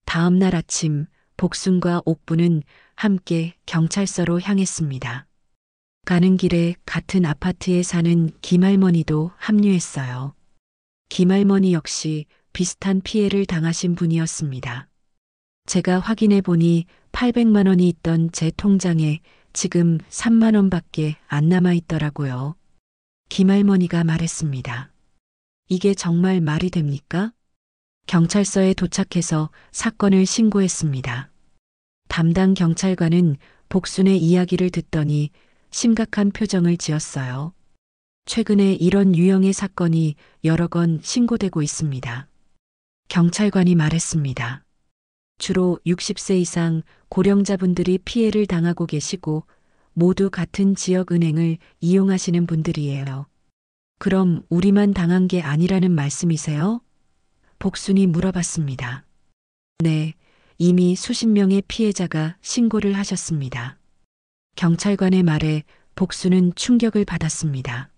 C: 다음 날 아침 복순과 옥분은 함께 경찰서로 향했습니다. 가는 길에 같은 아파트에 사는 김할머니도 합류했어요. 김할머니 역시 비슷한 피해를 당하신 분이었습니다. 제가 확인해 보니 800만 원이 있던 제 통장에 지금 3만 원밖에 안 남아 있더라고요. 김할머니가 말했습니다. 이게 정말 말이 됩니까? 경찰서에 도착해서 사건을 신고했습니다. 담당 경찰관은 복순의 이야기를 듣더니 심각한 표정을 지었어요. 최근에 이런 유형의 사건이 여러 건 신고되고 있습니다. 경찰관이 말했습니다. 주로 60세 이상 고령자분들이 피해를 당하고 계시고 모두 같은 지역 은행을 이용하시는 분들이에요. 그럼 우리만 당한 게 아니라는 말씀이세요? 복순이 물어봤습니다. 네, 이미 수십 명의 피해자가 신고를 하셨습니다. 경찰관의 말에 복순은 충격을 받았습니다.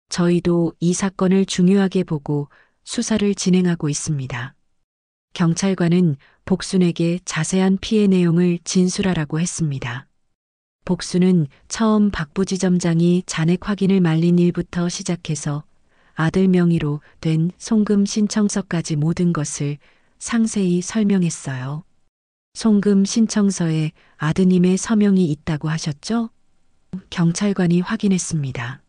C: 저희도 이 사건을 중요하게 보고 수사를 진행하고 있습니다. 경찰관은 복순에게 자세한 피해 내용을 진술하라고 했습니다. 복순은 처음 박 부지점장이 잔액 확인을 말린 일부터 시작해서 아들 명의로 된 송금 신청서까지 모든 것을 상세히 설명했어요. 송금 신청서에 아드님의 서명이 있다고 하셨죠? 경찰관이 확인했습니다.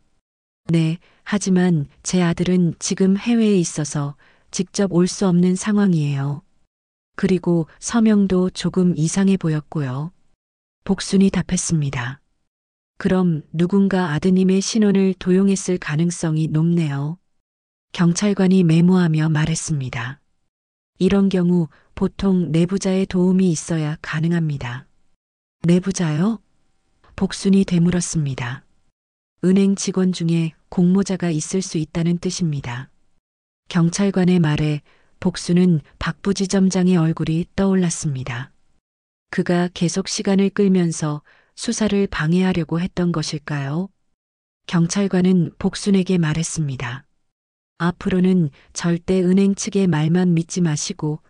C: 네, 하지만 제 아들은 지금 해외에 있어서 직접 올 수 없는 상황이에요. 그리고 서명도 조금 이상해 보였고요. 복순이 답했습니다. 그럼 누군가 아드님의 신원을 도용했을 가능성이 높네요. 경찰관이 메모하며 말했습니다. 이런 경우 보통 내부자의 도움이 있어야 가능합니다. 내부자요? 복순이 되물었습니다. 은행 직원 중에 공모자가 있을 수 있다는 뜻입니다. 경찰관의 말에 복순은 박 부지점장의 얼굴이 떠올랐습니다. 그가 계속 시간을 끌면서 수사를 방해하려고 했던 것일까요? 경찰관은 복순에게 말했습니다. 앞으로는 절대 은행 측의 말만 믿지 마시고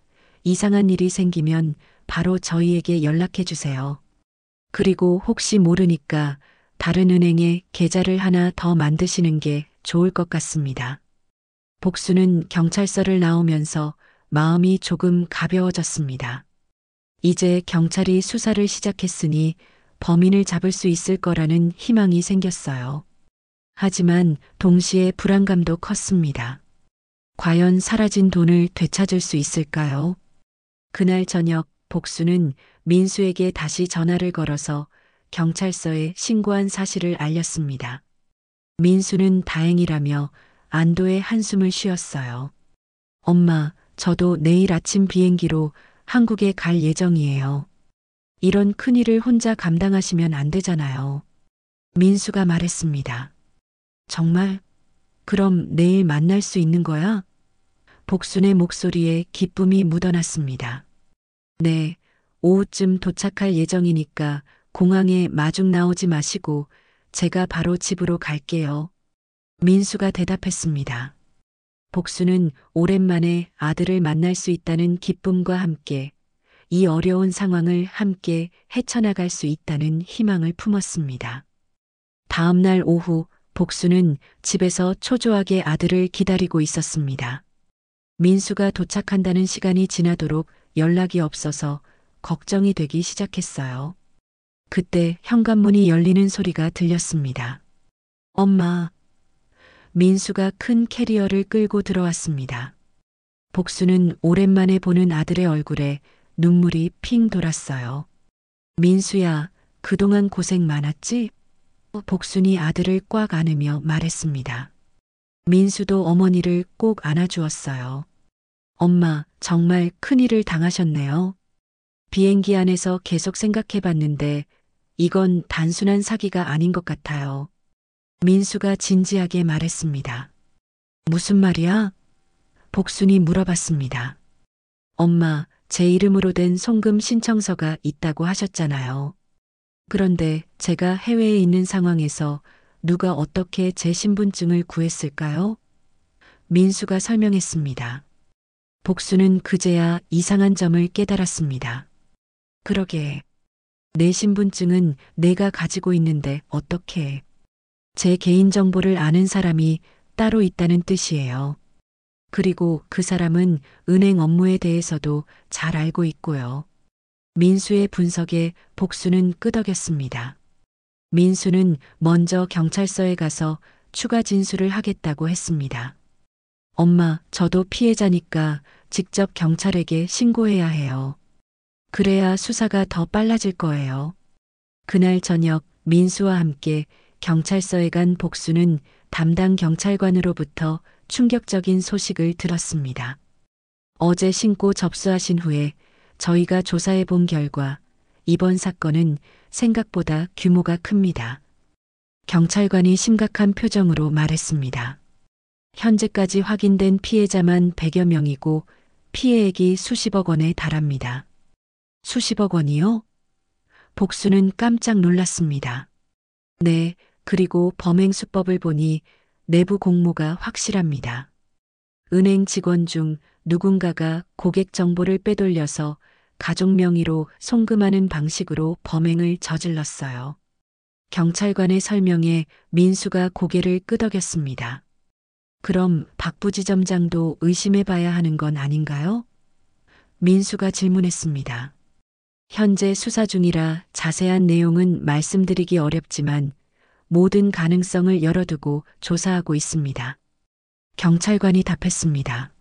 C: 이상한 일이 생기면 바로 저희에게 연락해 주세요. 그리고 혹시 모르니까 다른 은행에 계좌를 하나 더 만드시는 게 좋을 것 같습니다. 복순은 경찰서를 나오면서 마음이 조금 가벼워졌습니다. 이제 경찰이 수사를 시작했으니 범인을 잡을 수 있을 거라는 희망이 생겼어요. 하지만 동시에 불안감도 컸습니다. 과연 사라진 돈을 되찾을 수 있을까요? 그날 저녁 복수는 민수에게 다시 전화를 걸어서 경찰서에 신고한 사실을 알렸습니다. 민수는 다행이라며 안도의 한숨을 쉬었어요. 엄마, 저도 내일 아침 비행기로 한국에 갈 예정이에요. 이런 큰일을 혼자 감당하시면 안 되잖아요. 민수가 말했습니다. 정말? 그럼 내일 만날 수 있는 거야? 복순의 목소리에 기쁨이 묻어났습니다. 네, 오후쯤 도착할 예정이니까 공항에 마중 나오지 마시고 제가 바로 집으로 갈게요. 민수가 대답했습니다. 복수는 오랜만에 아들을 만날 수 있다는 기쁨과 함께 이 어려운 상황을 함께 헤쳐나갈 수 있다는 희망을 품었습니다. 다음 날 오후 복수는 집에서 초조하게 아들을 기다리고 있었습니다. 민수가 도착한다는 시간이 지나도록 연락이 없어서 걱정이 되기 시작했어요. 그때 현관문이 열리는 소리가 들렸습니다. 엄마. 민수가 큰 캐리어를 끌고 들어왔습니다. 복수는 오랜만에 보는 아들의 얼굴에 눈물이 핑 돌았어요. 민수야, 그동안 고생 많았지? 복순이 아들을 꽉 안으며 말했습니다. 민수도 어머니를 꼭 안아주었어요. 엄마, 정말 큰일을 당하셨네요. 비행기 안에서 계속 생각해봤는데 이건 단순한 사기가 아닌 것 같아요. 민수가 진지하게 말했습니다. 무슨 말이야? 복순이 물어봤습니다. 엄마, 제 이름으로 된 송금 신청서가 있다고 하셨잖아요. 그런데 제가 해외에 있는 상황에서 누가 어떻게 제 신분증을 구했을까요? 민수가 설명했습니다. 복수는 그제야 이상한 점을 깨달았습니다. 그러게. 내 신분증은 내가 가지고 있는데 어떻게 제 개인정보를 아는 사람이 따로 있다는 뜻이에요. 그리고 그 사람은 은행 업무에 대해서도 잘 알고 있고요. 민수의 분석에 복수는 끄덕였습니다. 민수는 먼저 경찰서에 가서 추가 진술을 하겠다고 했습니다. 엄마, 저도 피해자니까 직접 경찰에게 신고해야 해요. 그래야 수사가 더 빨라질 거예요. 그날 저녁 민수와 함께 경찰서에 간 복수는 담당 경찰관으로부터 충격적인 소식을 들었습니다. 어제 신고 접수하신 후에 저희가 조사해 본 결과 이번 사건은 생각보다 규모가 큽니다. 경찰관이 심각한 표정으로 말했습니다. 현재까지 확인된 피해자만 100여 명이고 피해액이 수십억 원에 달합니다. 수십억 원이요? 복수는 깜짝 놀랐습니다. 네, 그리고 범행 수법을 보니 내부 공모가 확실합니다. 은행 직원 중 누군가가 고객 정보를 빼돌려서 가족 명의로 송금하는 방식으로 범행을 저질렀어요. 경찰관의 설명에 민수가 고개를 끄덕였습니다. 그럼 박 부지점장도 의심해봐야 하는 건 아닌가요? 민수가 질문했습니다. 현재 수사 중이라 자세한 내용은 말씀드리기 어렵지만 모든 가능성을 열어두고 조사하고 있습니다. 경찰관이 답했습니다.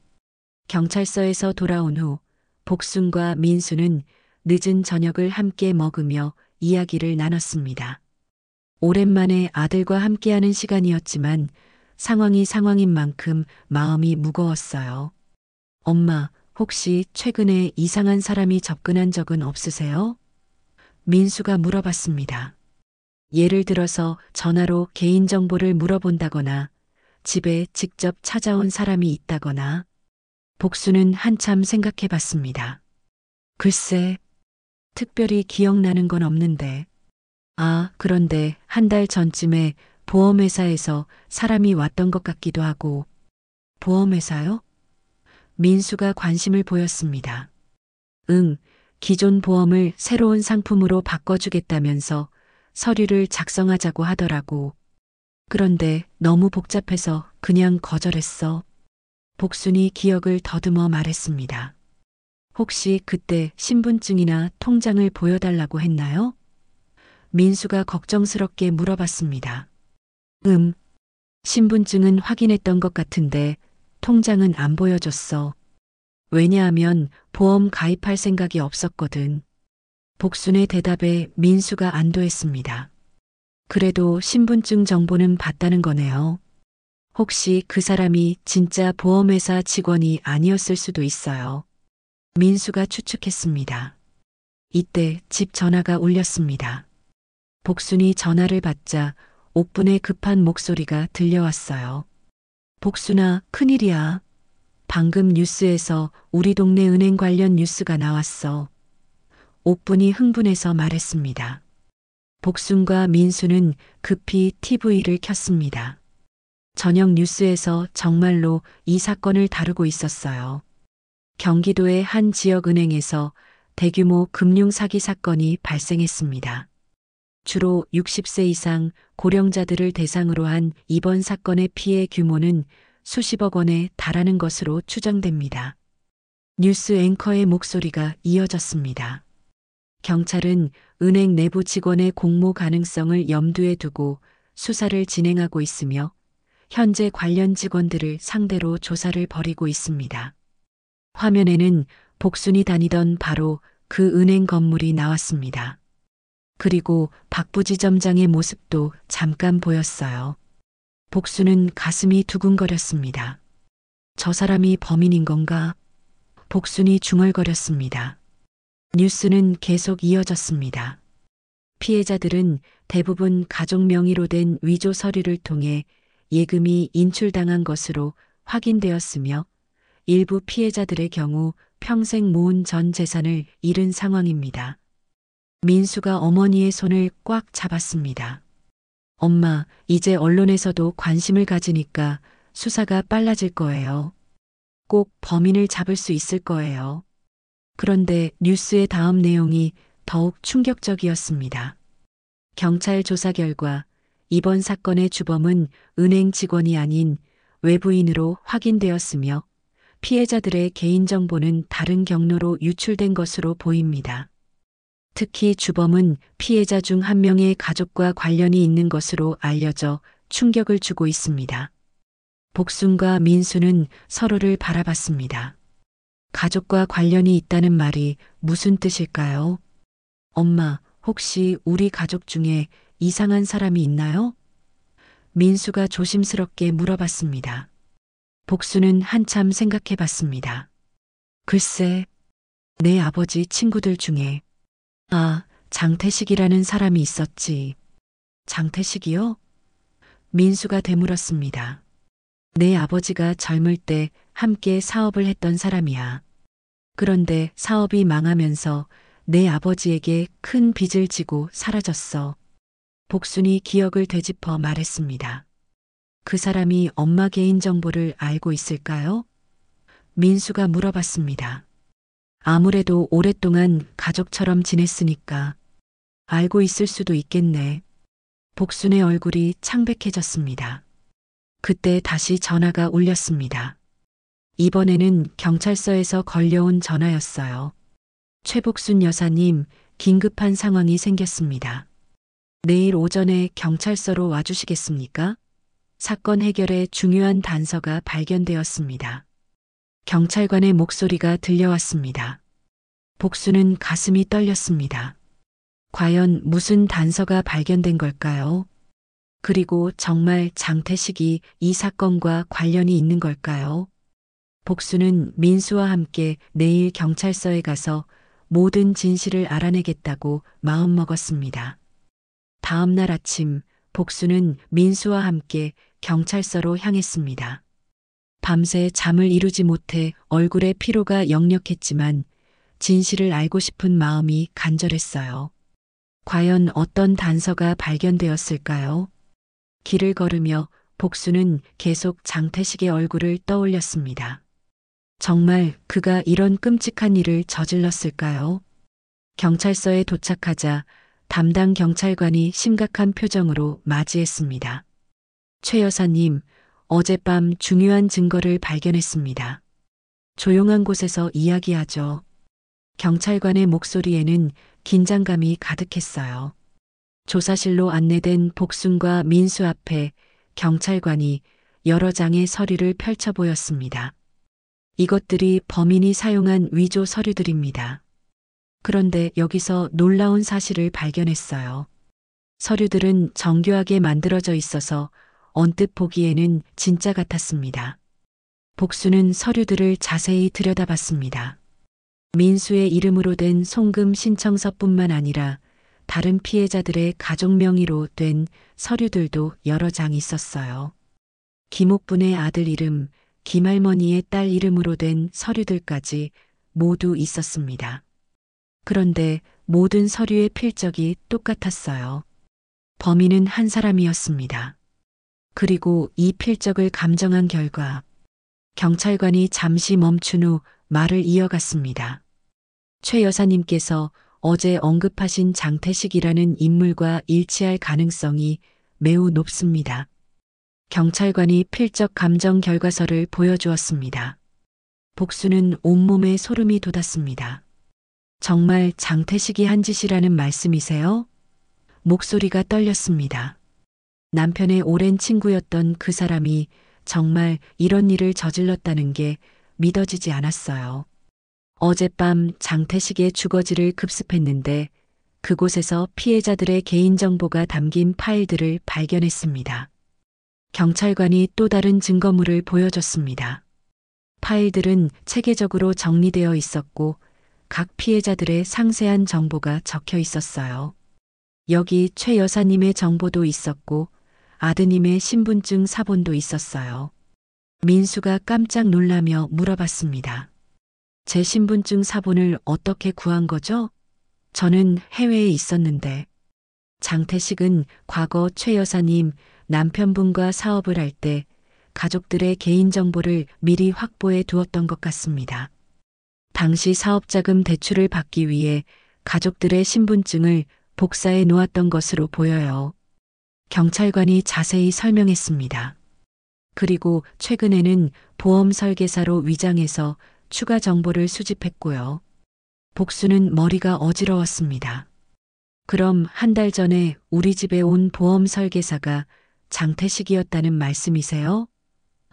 C: 경찰서에서 돌아온 후 복순과 민수는 늦은 저녁을 함께 먹으며 이야기를 나눴습니다. 오랜만에 아들과 함께하는 시간이었지만 상황이 상황인 만큼 마음이 무거웠어요. 엄마, 혹시 최근에 이상한 사람이 접근한 적은 없으세요? 민수가 물어봤습니다. 예를 들어서 전화로 개인정보를 물어본다거나 집에 직접 찾아온 사람이 있다거나. 복수는 한참 생각해 봤습니다. 글쎄, 특별히 기억나는 건 없는데. 아, 그런데 한 달 전쯤에 보험회사에서 사람이 왔던 것 같기도 하고. 보험회사요? 민수가 관심을 보였습니다. 응, 기존 보험을 새로운 상품으로 바꿔주겠다면서 서류를 작성하자고 하더라고. 그런데 너무 복잡해서 그냥 거절했어. 복순이 기억을 더듬어 말했습니다. 혹시 그때 신분증이나 통장을 보여달라고 했나요? 민수가 걱정스럽게 물어봤습니다. 신분증은 확인했던 것 같은데 통장은 안 보여줬어. 왜냐하면 보험 가입할 생각이 없었거든. 복순의 대답에 민수가 안도했습니다. 그래도 신분증 정보는 봤다는 거네요. 혹시 그 사람이 진짜 보험회사 직원이 아니었을 수도 있어요. 민수가 추측했습니다. 이때 집 전화가 울렸습니다. 복순이 전화를 받자 옥분의 급한 목소리가 들려왔어요. 복순아, 큰일이야. 방금 뉴스에서 우리 동네 은행 관련 뉴스가 나왔어. 옥분이 흥분해서 말했습니다. 복순과 민수는 급히 TV를 켰습니다. 저녁 뉴스에서 정말로 이 사건을 다루고 있었어요. 경기도의 한 지역은행에서 대규모 금융 사기 사건이 발생했습니다. 주로 60세 이상 고령자들을 대상으로 한 이번 사건의 피해 규모는 수십억 원에 달하는 것으로 추정됩니다. 뉴스 앵커의 목소리가 이어졌습니다. 경찰은 은행 내부 직원의 공모 가능성을 염두에 두고 수사를 진행하고 있으며 현재 관련 직원들을 상대로 조사를 벌이고 있습니다. 화면에는 복순이 다니던 바로 그 은행 건물이 나왔습니다. 그리고 박부지점장의 모습도 잠깐 보였어요. 복순은 가슴이 두근거렸습니다. 저 사람이 범인인 건가? 복순이 중얼거렸습니다. 뉴스는 계속 이어졌습니다. 피해자들은 대부분 가족 명의로 된 위조 서류를 통해 예금이 인출당한 것으로 확인되었으며 일부 피해자들의 경우 평생 모은 전 재산을 잃은 상황입니다. 민수가 어머니의 손을 꽉 잡았습니다. 엄마, 이제 언론에서도 관심을 가지니까 수사가 빨라질 거예요. 꼭 범인을 잡을 수 있을 거예요. 그런데 뉴스의 다음 내용이 더욱 충격적이었습니다. 경찰 조사 결과 이번 사건의 주범은 은행 직원이 아닌 외부인으로 확인되었으며 피해자들의 개인정보는 다른 경로로 유출된 것으로 보입니다. 특히 주범은 피해자 중 한 명의 가족과 관련이 있는 것으로 알려져 충격을 주고 있습니다. 복순과 민수는 서로를 바라봤습니다. 가족과 관련이 있다는 말이 무슨 뜻일까요? 엄마, 혹시 우리 가족 중에 이상한 사람이 있나요? 민수가 조심스럽게 물어봤습니다. 복순은 한참 생각해 봤습니다. 글쎄, 내 아버지 친구들 중에 장태식이라는 사람이 있었지. 장태식이요? 민수가 되물었습니다. 내 아버지가 젊을 때 함께 사업을 했던 사람이야. 그런데 사업이 망하면서 내 아버지에게 큰 빚을 지고 사라졌어. 복순이 기억을 되짚어 말했습니다. 그 사람이 엄마 개인정보를 알고 있을까요? 민수가 물어봤습니다. 아무래도 오랫동안 가족처럼 지냈으니까 알고 있을 수도 있겠네. 복순의 얼굴이 창백해졌습니다. 그때 다시 전화가 울렸습니다. 이번에는 경찰서에서 걸려온 전화였어요. 최복순 여사님, 긴급한 상황이 생겼습니다. 내일 오전에 경찰서로 와주시겠습니까? 사건 해결에 중요한 단서가 발견되었습니다. 경찰관의 목소리가 들려왔습니다. 복순은 가슴이 떨렸습니다. 과연 무슨 단서가 발견된 걸까요? 그리고 정말 장태식이 이 사건과 관련이 있는 걸까요? 복순은 민수와 함께 내일 경찰서에 가서 모든 진실을 알아내겠다고 마음먹었습니다. 다음 날 아침, 복순은 민수와 함께 경찰서로 향했습니다. 밤새 잠을 이루지 못해 얼굴에 피로가 역력했지만 진실을 알고 싶은 마음이 간절했어요. 과연 어떤 단서가 발견되었을까요? 길을 걸으며 복순은 계속 장태식의 얼굴을 떠올렸습니다. 정말 그가 이런 끔찍한 일을 저질렀을까요? 경찰서에 도착하자 담당 경찰관이 심각한 표정으로 맞이했습니다. 최 여사님, 어젯밤 중요한 증거를 발견했습니다. 조용한 곳에서 이야기하죠. 경찰관의 목소리에는 긴장감이 가득했어요. 조사실로 안내된 복순과 민수 앞에 경찰관이 여러 장의 서류를 펼쳐 보였습니다. 이것들이 범인이 사용한 위조 서류들입니다. 그런데 여기서 놀라운 사실을 발견했어요. 서류들은 정교하게 만들어져 있어서 언뜻 보기에는 진짜 같았습니다. 복수는 서류들을 자세히 들여다봤습니다. 민수의 이름으로 된 송금 신청서뿐만 아니라 다른 피해자들의 가족 명의로 된 서류들도 여러 장 있었어요. 김옥분의 아들 이름, 김할머니의 딸 이름으로 된 서류들까지 모두 있었습니다. 그런데 모든 서류의 필적이 똑같았어요. 범인은 한 사람이었습니다. 그리고 이 필적을 감정한 결과 경찰관이 잠시 멈춘 후 말을 이어갔습니다. 최 여사님께서 어제 언급하신 장태식이라는 인물과 일치할 가능성이 매우 높습니다. 경찰관이 필적 감정 결과서를 보여주었습니다. 복수는 온몸에 소름이 돋았습니다. 정말 장태식이 한 짓이라는 말씀이세요? 목소리가 떨렸습니다. 남편의 오랜 친구였던 그 사람이 정말 이런 일을 저질렀다는 게 믿어지지 않았어요. 어젯밤 장태식의 주거지를 급습했는데 그곳에서 피해자들의 개인정보가 담긴 파일들을 발견했습니다. 경찰관이 또 다른 증거물을 보여줬습니다. 파일들은 체계적으로 정리되어 있었고 각 피해자들의 상세한 정보가 적혀 있었어요. 여기 최 여사님의 정보도 있었고 아드님의 신분증 사본도 있었어요. 민수가 깜짝 놀라며 물어봤습니다. 제 신분증 사본을 어떻게 구한 거죠? 저는 해외에 있었는데. 장태식은 과거 최 여사님 남편분과 사업을 할 때 가족들의 개인정보를 미리 확보해 두었던 것 같습니다. 당시 사업자금 대출을 받기 위해 가족들의 신분증을 복사해 놓았던 것으로 보여요. 경찰관이 자세히 설명했습니다. 그리고 최근에는 보험 설계사로 위장해서 추가 정보를 수집했고요. 복수는 머리가 어지러웠습니다. 그럼 한 달 전에 우리 집에 온 보험 설계사가 장태식이었다는 말씀이세요?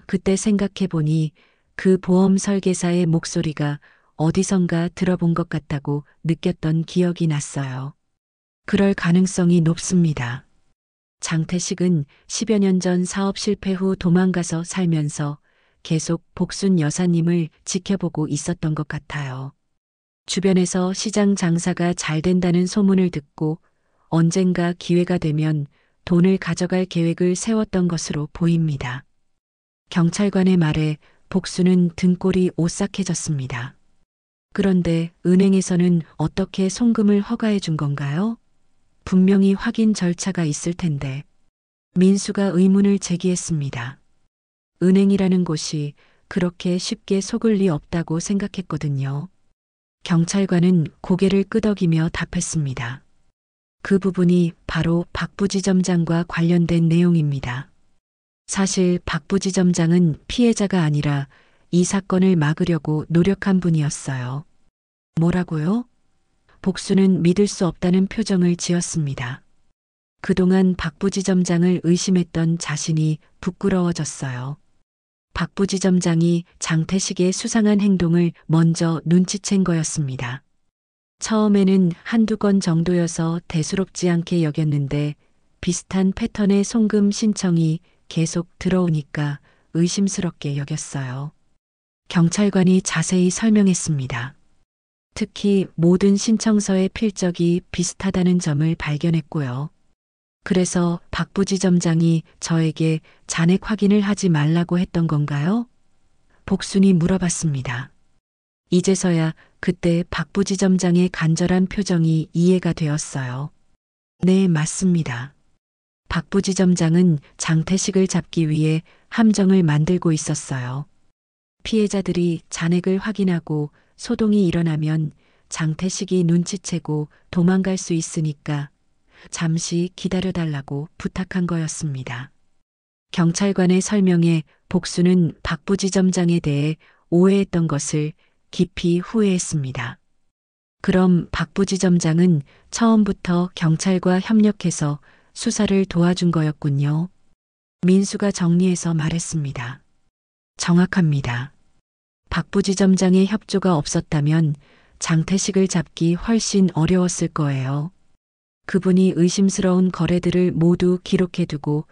C: 그때 생각해보니 그 보험 설계사의 목소리가 어디선가 들어본 것 같다고 느꼈던 기억이 났어요. 그럴 가능성이 높습니다. 장태식은 10여 년 전 사업 실패 후 도망가서 살면서 계속 복순 여사님을 지켜보고 있었던 것 같아요. 주변에서 시장 장사가 잘 된다는 소문을 듣고 언젠가 기회가 되면 돈을 가져갈 계획을 세웠던 것으로 보입니다. 경찰관의 말에 복수는 등골이 오싹해졌습니다. 그런데 은행에서는 어떻게 송금을 허가해 준 건가요? 분명히 확인 절차가 있을 텐데. 민수가 의문을 제기했습니다. 은행이라는 곳이 그렇게 쉽게 속을 리 없다고 생각했거든요. 경찰관은 고개를 끄덕이며 답했습니다. 그 부분이 바로 박부지점장과 관련된 내용입니다. 사실 박부지점장은 피해자가 아니라 이 사건을 막으려고 노력한 분이었어요. 뭐라고요? 복수는 믿을 수 없다는 표정을 지었습니다. 그동안 박부지점장을 의심했던 자신이 부끄러워졌어요. 박부지점장이 장태식의 수상한 행동을 먼저 눈치챈 거였습니다. 처음에는 한두 건 정도여서 대수롭지 않게 여겼는데 비슷한 패턴의 송금 신청이 계속 들어오니까 의심스럽게 여겼어요. 경찰관이 자세히 설명했습니다. 특히 모든 신청서의 필적이 비슷하다는 점을 발견했고요. 그래서 박부지점장이 저에게 잔액 확인을 하지 말라고 했던 건가요? 복순이 물어봤습니다. 이제서야 그때 박부지점장의 간절한 표정이 이해가 되었어요. 네, 맞습니다. 박부지점장은 장태식을 잡기 위해 함정을 만들고 있었어요. 피해자들이 잔액을 확인하고 소동이 일어나면 장태식이 눈치채고 도망갈 수 있으니까 잠시 기다려달라고 부탁한 거였습니다. 경찰관의 설명에 복수는 박부지점장에 대해 오해했던 것을 깊이 후회했습니다. 그럼 박부지점장은 처음부터 경찰과 협력해서 수사를 도와준 거였군요. 민수가 정리해서 말했습니다. 정확합니다. 박부지점장의 협조가 없었다면 장태식을 잡기 훨씬 어려웠을 거예요. 그분이 의심스러운 거래들을 모두 기록해두고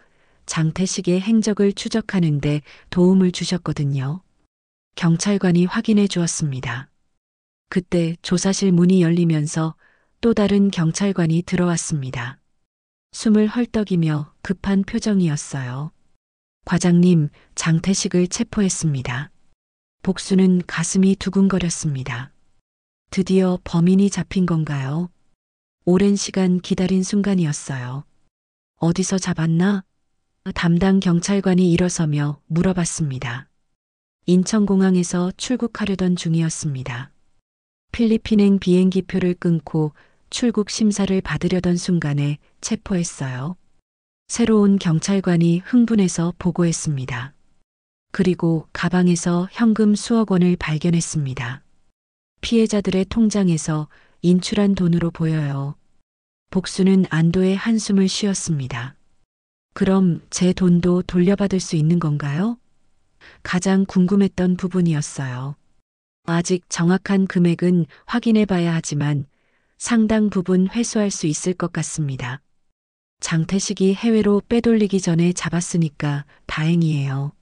C: 장태식의 행적을 추적하는 데 도움을 주셨거든요. 경찰관이 확인해 주었습니다. 그때 조사실 문이 열리면서 또 다른 경찰관이 들어왔습니다. 숨을 헐떡이며 급한 표정이었어요. 과장님, 장태식을 체포했습니다. 복수는 가슴이 두근거렸습니다. 드디어 범인이 잡힌 건가요? 오랜 시간 기다린 순간이었어요. 어디서 잡았나? 담당 경찰관이 일어서며 물어봤습니다. 인천공항에서 출국하려던 중이었습니다. 필리핀행 비행기표를 끊고 출국 심사를 받으려던 순간에 체포했어요. 새로운 경찰관이 흥분해서 보고했습니다. 그리고 가방에서 현금 수억 원을 발견했습니다. 피해자들의 통장에서 인출한 돈으로 보여요. 복수는 안도의 한숨을 쉬었습니다. 그럼 제 돈도 돌려받을 수 있는 건가요? 가장 궁금했던 부분이었어요. 아직 정확한 금액은 확인해 봐야 하지만 상당 부분 회수할 수 있을 것 같습니다. 장태식이 해외로 빼돌리기 전에 잡았으니까 다행이에요.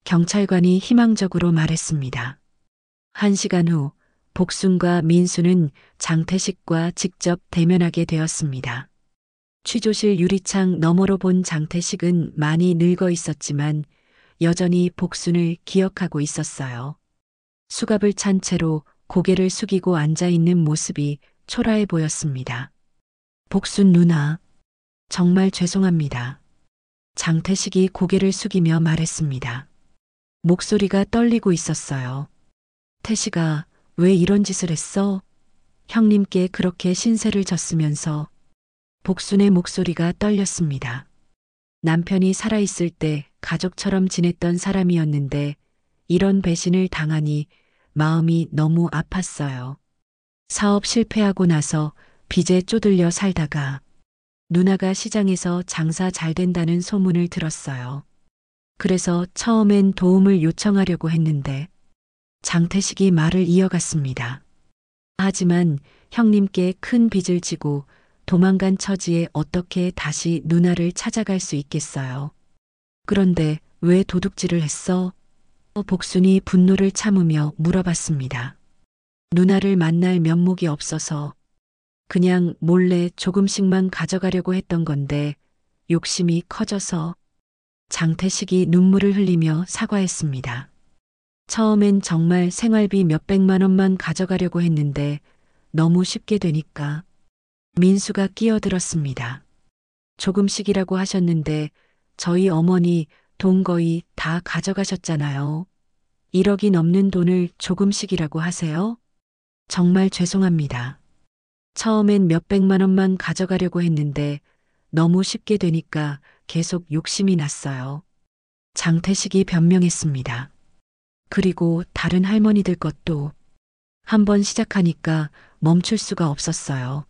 C: 경찰관이 희망적으로 말했습니다. 1시간 후 복순과 민수는 장태식과 직접 대면하게 되었습니다. 취조실 유리창 너머로 본 장태식은 많이 늙어 있었지만 여전히 복순을 기억하고 있었어요. 수갑을 찬 채로 고개를 숙이고 앉아 있는 모습이 초라해 보였습니다. 복순 누나, 정말 죄송합니다. 장태식이 고개를 숙이며 말했습니다. 목소리가 떨리고 있었어요. 태식아, 왜 이런 짓을 했어? 형님께 그렇게 신세를 졌으면서. 복순의 목소리가 떨렸습니다. 남편이 살아있을 때 가족처럼 지냈던 사람이었는데 이런 배신을 당하니 마음이 너무 아팠어요. 사업 실패하고 나서 빚에 쪼들려 살다가 누나가 시장에서 장사 잘 된다는 소문을 들었어요. 그래서 처음엔 도움을 요청하려고 했는데 장태식이 말을 이어갔습니다. 하지만 형님께 큰 빚을 지고 도망간 처지에 어떻게 다시 누나를 찾아갈 수 있겠어요. 그런데 왜 도둑질을 했어? 복순이 분노를 참으며 물어봤습니다. 누나를 만날 면목이 없어서 그냥 몰래 조금씩만 가져가려고 했던 건데 욕심이 커져서. 장태식이 눈물을 흘리며 사과했습니다. 처음엔 정말 생활비 몇백만 원만 가져가려고 했는데 너무 쉽게 되니까. 민수가 끼어들었습니다. 조금씩이라고 하셨는데 저희 어머니 돈 거의 다 가져가셨잖아요. 1억이 넘는 돈을 조금씩이라고 하세요? 정말 죄송합니다. 처음엔 몇백만 원만 가져가려고 했는데 너무 쉽게 되니까 계속 욕심이 났어요. 장태식이 변명했습니다. 그리고 다른 할머니들 것도 한번 시작하니까 멈출 수가 없었어요.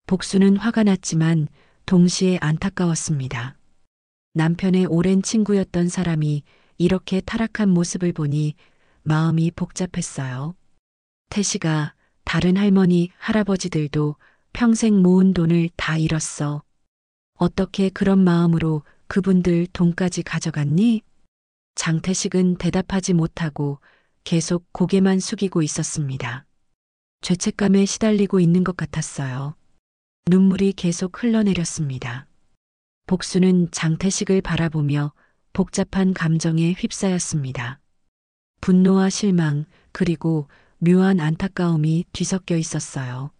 C: 복수는 화가 났지만 동시에 안타까웠습니다. 남편의 오랜 친구였던 사람이 이렇게 타락한 모습을 보니 마음이 복잡했어요. 태식아, 다른 할머니, 할아버지들도 평생 모은 돈을 다 잃었어. 어떻게 그런 마음으로 그분들 돈까지 가져갔니? 장태식은 대답하지 못하고 계속 고개만 숙이고 있었습니다. 죄책감에 시달리고 있는 것 같았어요. 눈물이 계속 흘러내렸습니다. 복수는 장태식을 바라보며 복잡한 감정에 휩싸였습니다. 분노와 실망, 그리고 묘한 안타까움이 뒤섞여 있었어요.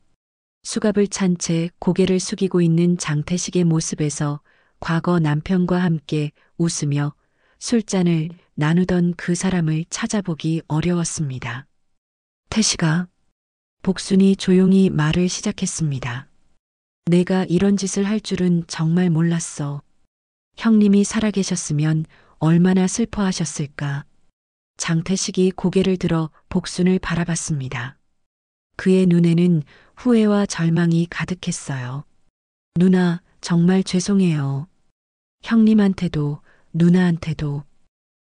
C: 수갑을 찬 채 고개를 숙이고 있는 장태식의 모습에서 과거 남편과 함께 웃으며 술잔을 나누던 그 사람을 찾아보기 어려웠습니다. 태식아, 복순이 조용히 말을 시작했습니다. 내가 이런 짓을 할 줄은 정말 몰랐어. 형님이 살아계셨으면 얼마나 슬퍼하셨을까. 장태식이 고개를 들어 복순을 바라봤습니다. 그의 눈에는 후회와 절망이 가득했어요. 누나, 정말 죄송해요. 형님한테도 누나한테도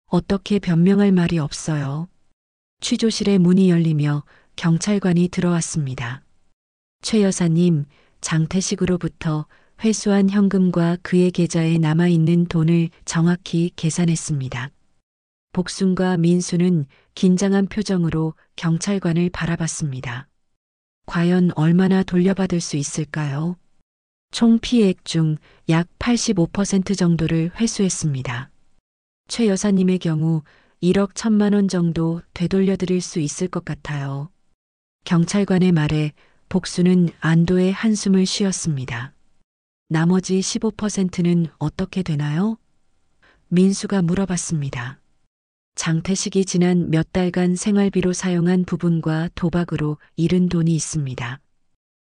C: 어떻게 변명할 말이 없어요. 취조실의 문이 열리며 경찰관이 들어왔습니다. 최 여사님, 장태식으로부터 회수한 현금과 그의 계좌에 남아있는 돈을 정확히 계산했습니다. 복순과 민수는 긴장한 표정으로 경찰관을 바라봤습니다. 과연 얼마나 돌려받을 수 있을까요? 총 피해액 중 약 85% 정도를 회수했습니다. 최 여사님의 경우 1억 1천만 원 정도 되돌려드릴 수 있을 것 같아요. 경찰관의 말에 복수는 안도의 한숨을 쉬었습니다. 나머지 15%는 어떻게 되나요? 민수가 물어봤습니다. 장태식이 지난 몇 달간 생활비로 사용한 부분과 도박으로 잃은 돈이 있습니다.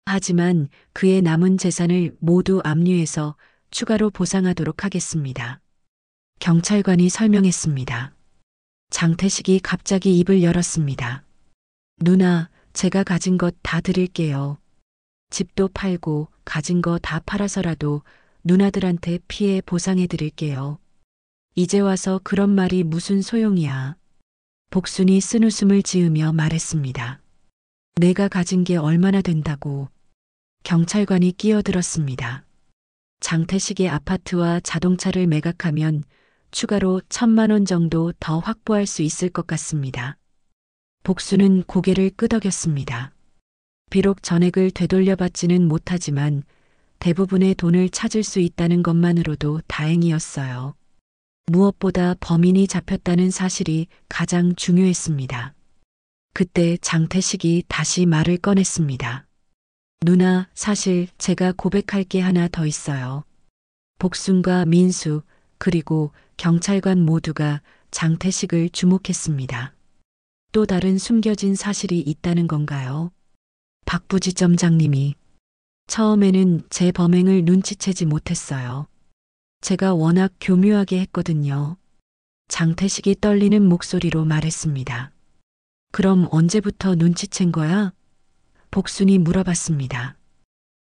C: 하지만 그의 남은 재산을 모두 압류해서 추가로 보상하도록 하겠습니다. 경찰관이 설명했습니다. 장태식이 갑자기 입을 열었습니다. 누나, 제가 가진 것 다 드릴게요. 집도 팔고 가진 거 다 팔아서라도 누나들한테 피해 보상해 드릴게요. 이제 와서 그런 말이 무슨 소용이야. 복순이 쓴웃음을 지으며 말했습니다. 내가 가진 게 얼마나 된다고. 경찰관이 끼어들었습니다. 장태식의 아파트와 자동차를 매각하면 추가로 1,000만 원 정도 더 확보할 수 있을 것 같습니다. 복수는 고개를 끄덕였습니다. 비록 전액을 되돌려받지는 못하지만 대부분의 돈을 찾을 수 있다는 것만으로도 다행이었어요. 무엇보다 범인이 잡혔다는 사실이 가장 중요했습니다. 그때 장태식이 다시 말을 꺼냈습니다. 누나, 사실 제가 고백할 게 하나 더 있어요. 복순과 민수, 그리고 경찰관 모두가 장태식을 주목했습니다. 또 다른 숨겨진 사실이 있다는 건가요? 박부지점장님이 처음에는 제 범행을 눈치채지 못했어요. 제가 워낙 교묘하게 했거든요. 장태식이 떨리는 목소리로 말했습니다. 그럼 언제부터 눈치챈 거야? 복순이 물어봤습니다.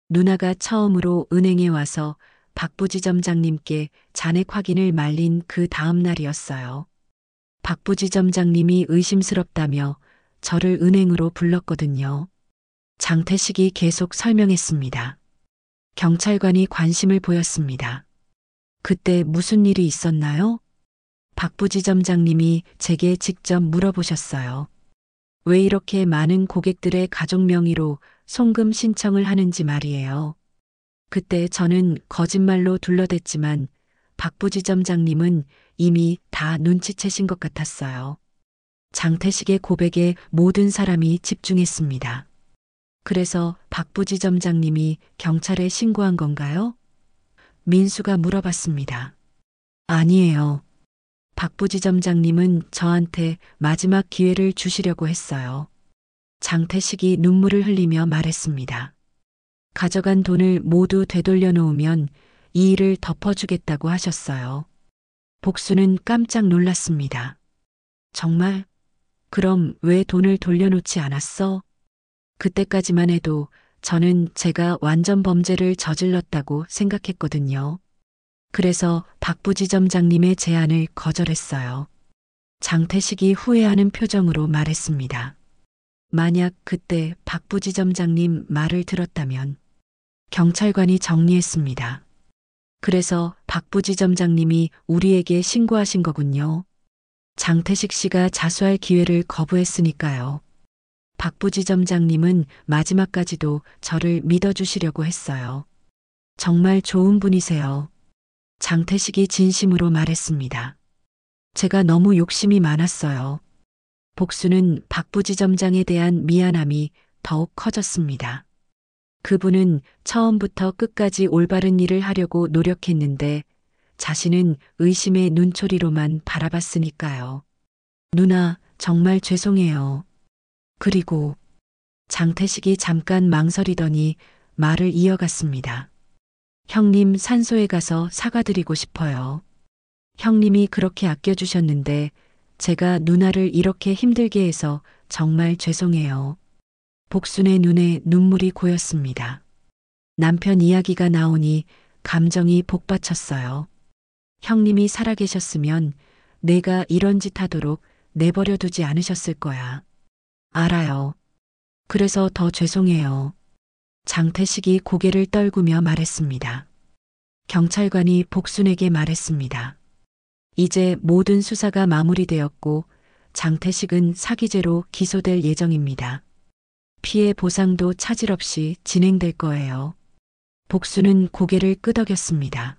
C: 누나가 처음으로 은행에 와서 박부지점장님께 잔액 확인을 말린 그 다음 날이었어요. 박부지점장님이 의심스럽다며 저를 은행으로 불렀거든요. 장태식이 계속 설명했습니다. 경찰관이 관심을 보였습니다. 그때 무슨 일이 있었나요? 박부지점장님이 제게 직접 물어보셨어요. 왜 이렇게 많은 고객들의 가족 명의로 송금 신청을 하는지 말이에요. 그때 저는 거짓말로 둘러댔지만 박부지점장님은 이미 다 눈치채신 것 같았어요. 장태식의 고백에 모든 사람이 집중했습니다. 그래서 박부지점장님이 경찰에 신고한 건가요? 민수가 물어봤습니다. 아니에요. 박부지점장님은 저한테 마지막 기회를 주시려고 했어요. 장태식이 눈물을 흘리며 말했습니다. 가져간 돈을 모두 되돌려 놓으면 이 일을 덮어주겠다고 하셨어요. 복수는 깜짝 놀랐습니다. 정말? 그럼 왜 돈을 돌려놓지 않았어? 그때까지만 해도 저는 제가 완전 범죄를 저질렀다고 생각했거든요. 그래서 박부지점장님의 제안을 거절했어요. 장태식이 후회하는 표정으로 말했습니다. 만약 그때 박부지점장님 말을 들었다면 경찰관이 정리했습니다. 그래서 박부지점장님이 우리에게 신고하신 거군요. 장태식 씨가 자수할 기회를 거부했으니까요. 박부지점장님은 마지막까지도 저를 믿어주시려고 했어요. 정말 좋은 분이세요. 장태식이 진심으로 말했습니다. 제가 너무 욕심이 많았어요. 복수는 박부지점장에 대한 미안함이 더욱 커졌습니다. 그분은 처음부터 끝까지 올바른 일을 하려고 노력했는데 자신은 의심의 눈초리로만 바라봤으니까요. 누나, 정말 죄송해요. 그리고 장태식이 잠깐 망설이더니 말을 이어갔습니다. 형님 산소에 가서 사과드리고 싶어요. 형님이 그렇게 아껴주셨는데 제가 누나를 이렇게 힘들게 해서 정말 죄송해요. 복순의 눈에 눈물이 고였습니다. 남편 이야기가 나오니 감정이 복받쳤어요. 형님이 살아계셨으면 내가 이런 짓 하도록 내버려 두지 않으셨을 거야. 알아요. 그래서 더 죄송해요. 장태식이 고개를 떨구며 말했습니다. 경찰관이 복순에게 말했습니다. 이제 모든 수사가 마무리되었고 장태식은 사기죄로 기소될 예정입니다. 피해 보상도 차질 없이 진행될 거예요. 복순은 고개를 끄덕였습니다.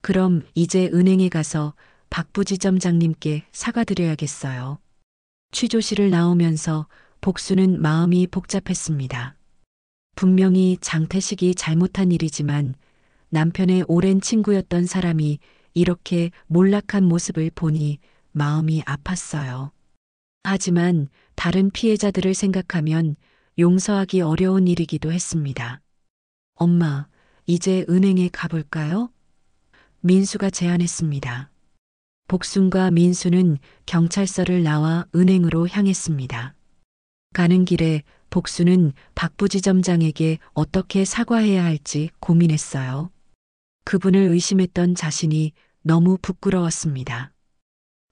C: 그럼 이제 은행에 가서 박부지점장님께 사과드려야겠어요. 취조실을 나오면서 복수는 마음이 복잡했습니다. 분명히 장태식이 잘못한 일이지만 남편의 오랜 친구였던 사람이 이렇게 몰락한 모습을 보니 마음이 아팠어요. 하지만 다른 피해자들을 생각하면 용서하기 어려운 일이기도 했습니다. 엄마, 이제 은행에 가볼까요? 민수가 제안했습니다. 복순과 민수는 경찰서를 나와 은행으로 향했습니다. 가는 길에 복순은 박 부지점장에게 어떻게 사과해야 할지 고민했어요. 그분을 의심했던 자신이 너무 부끄러웠습니다.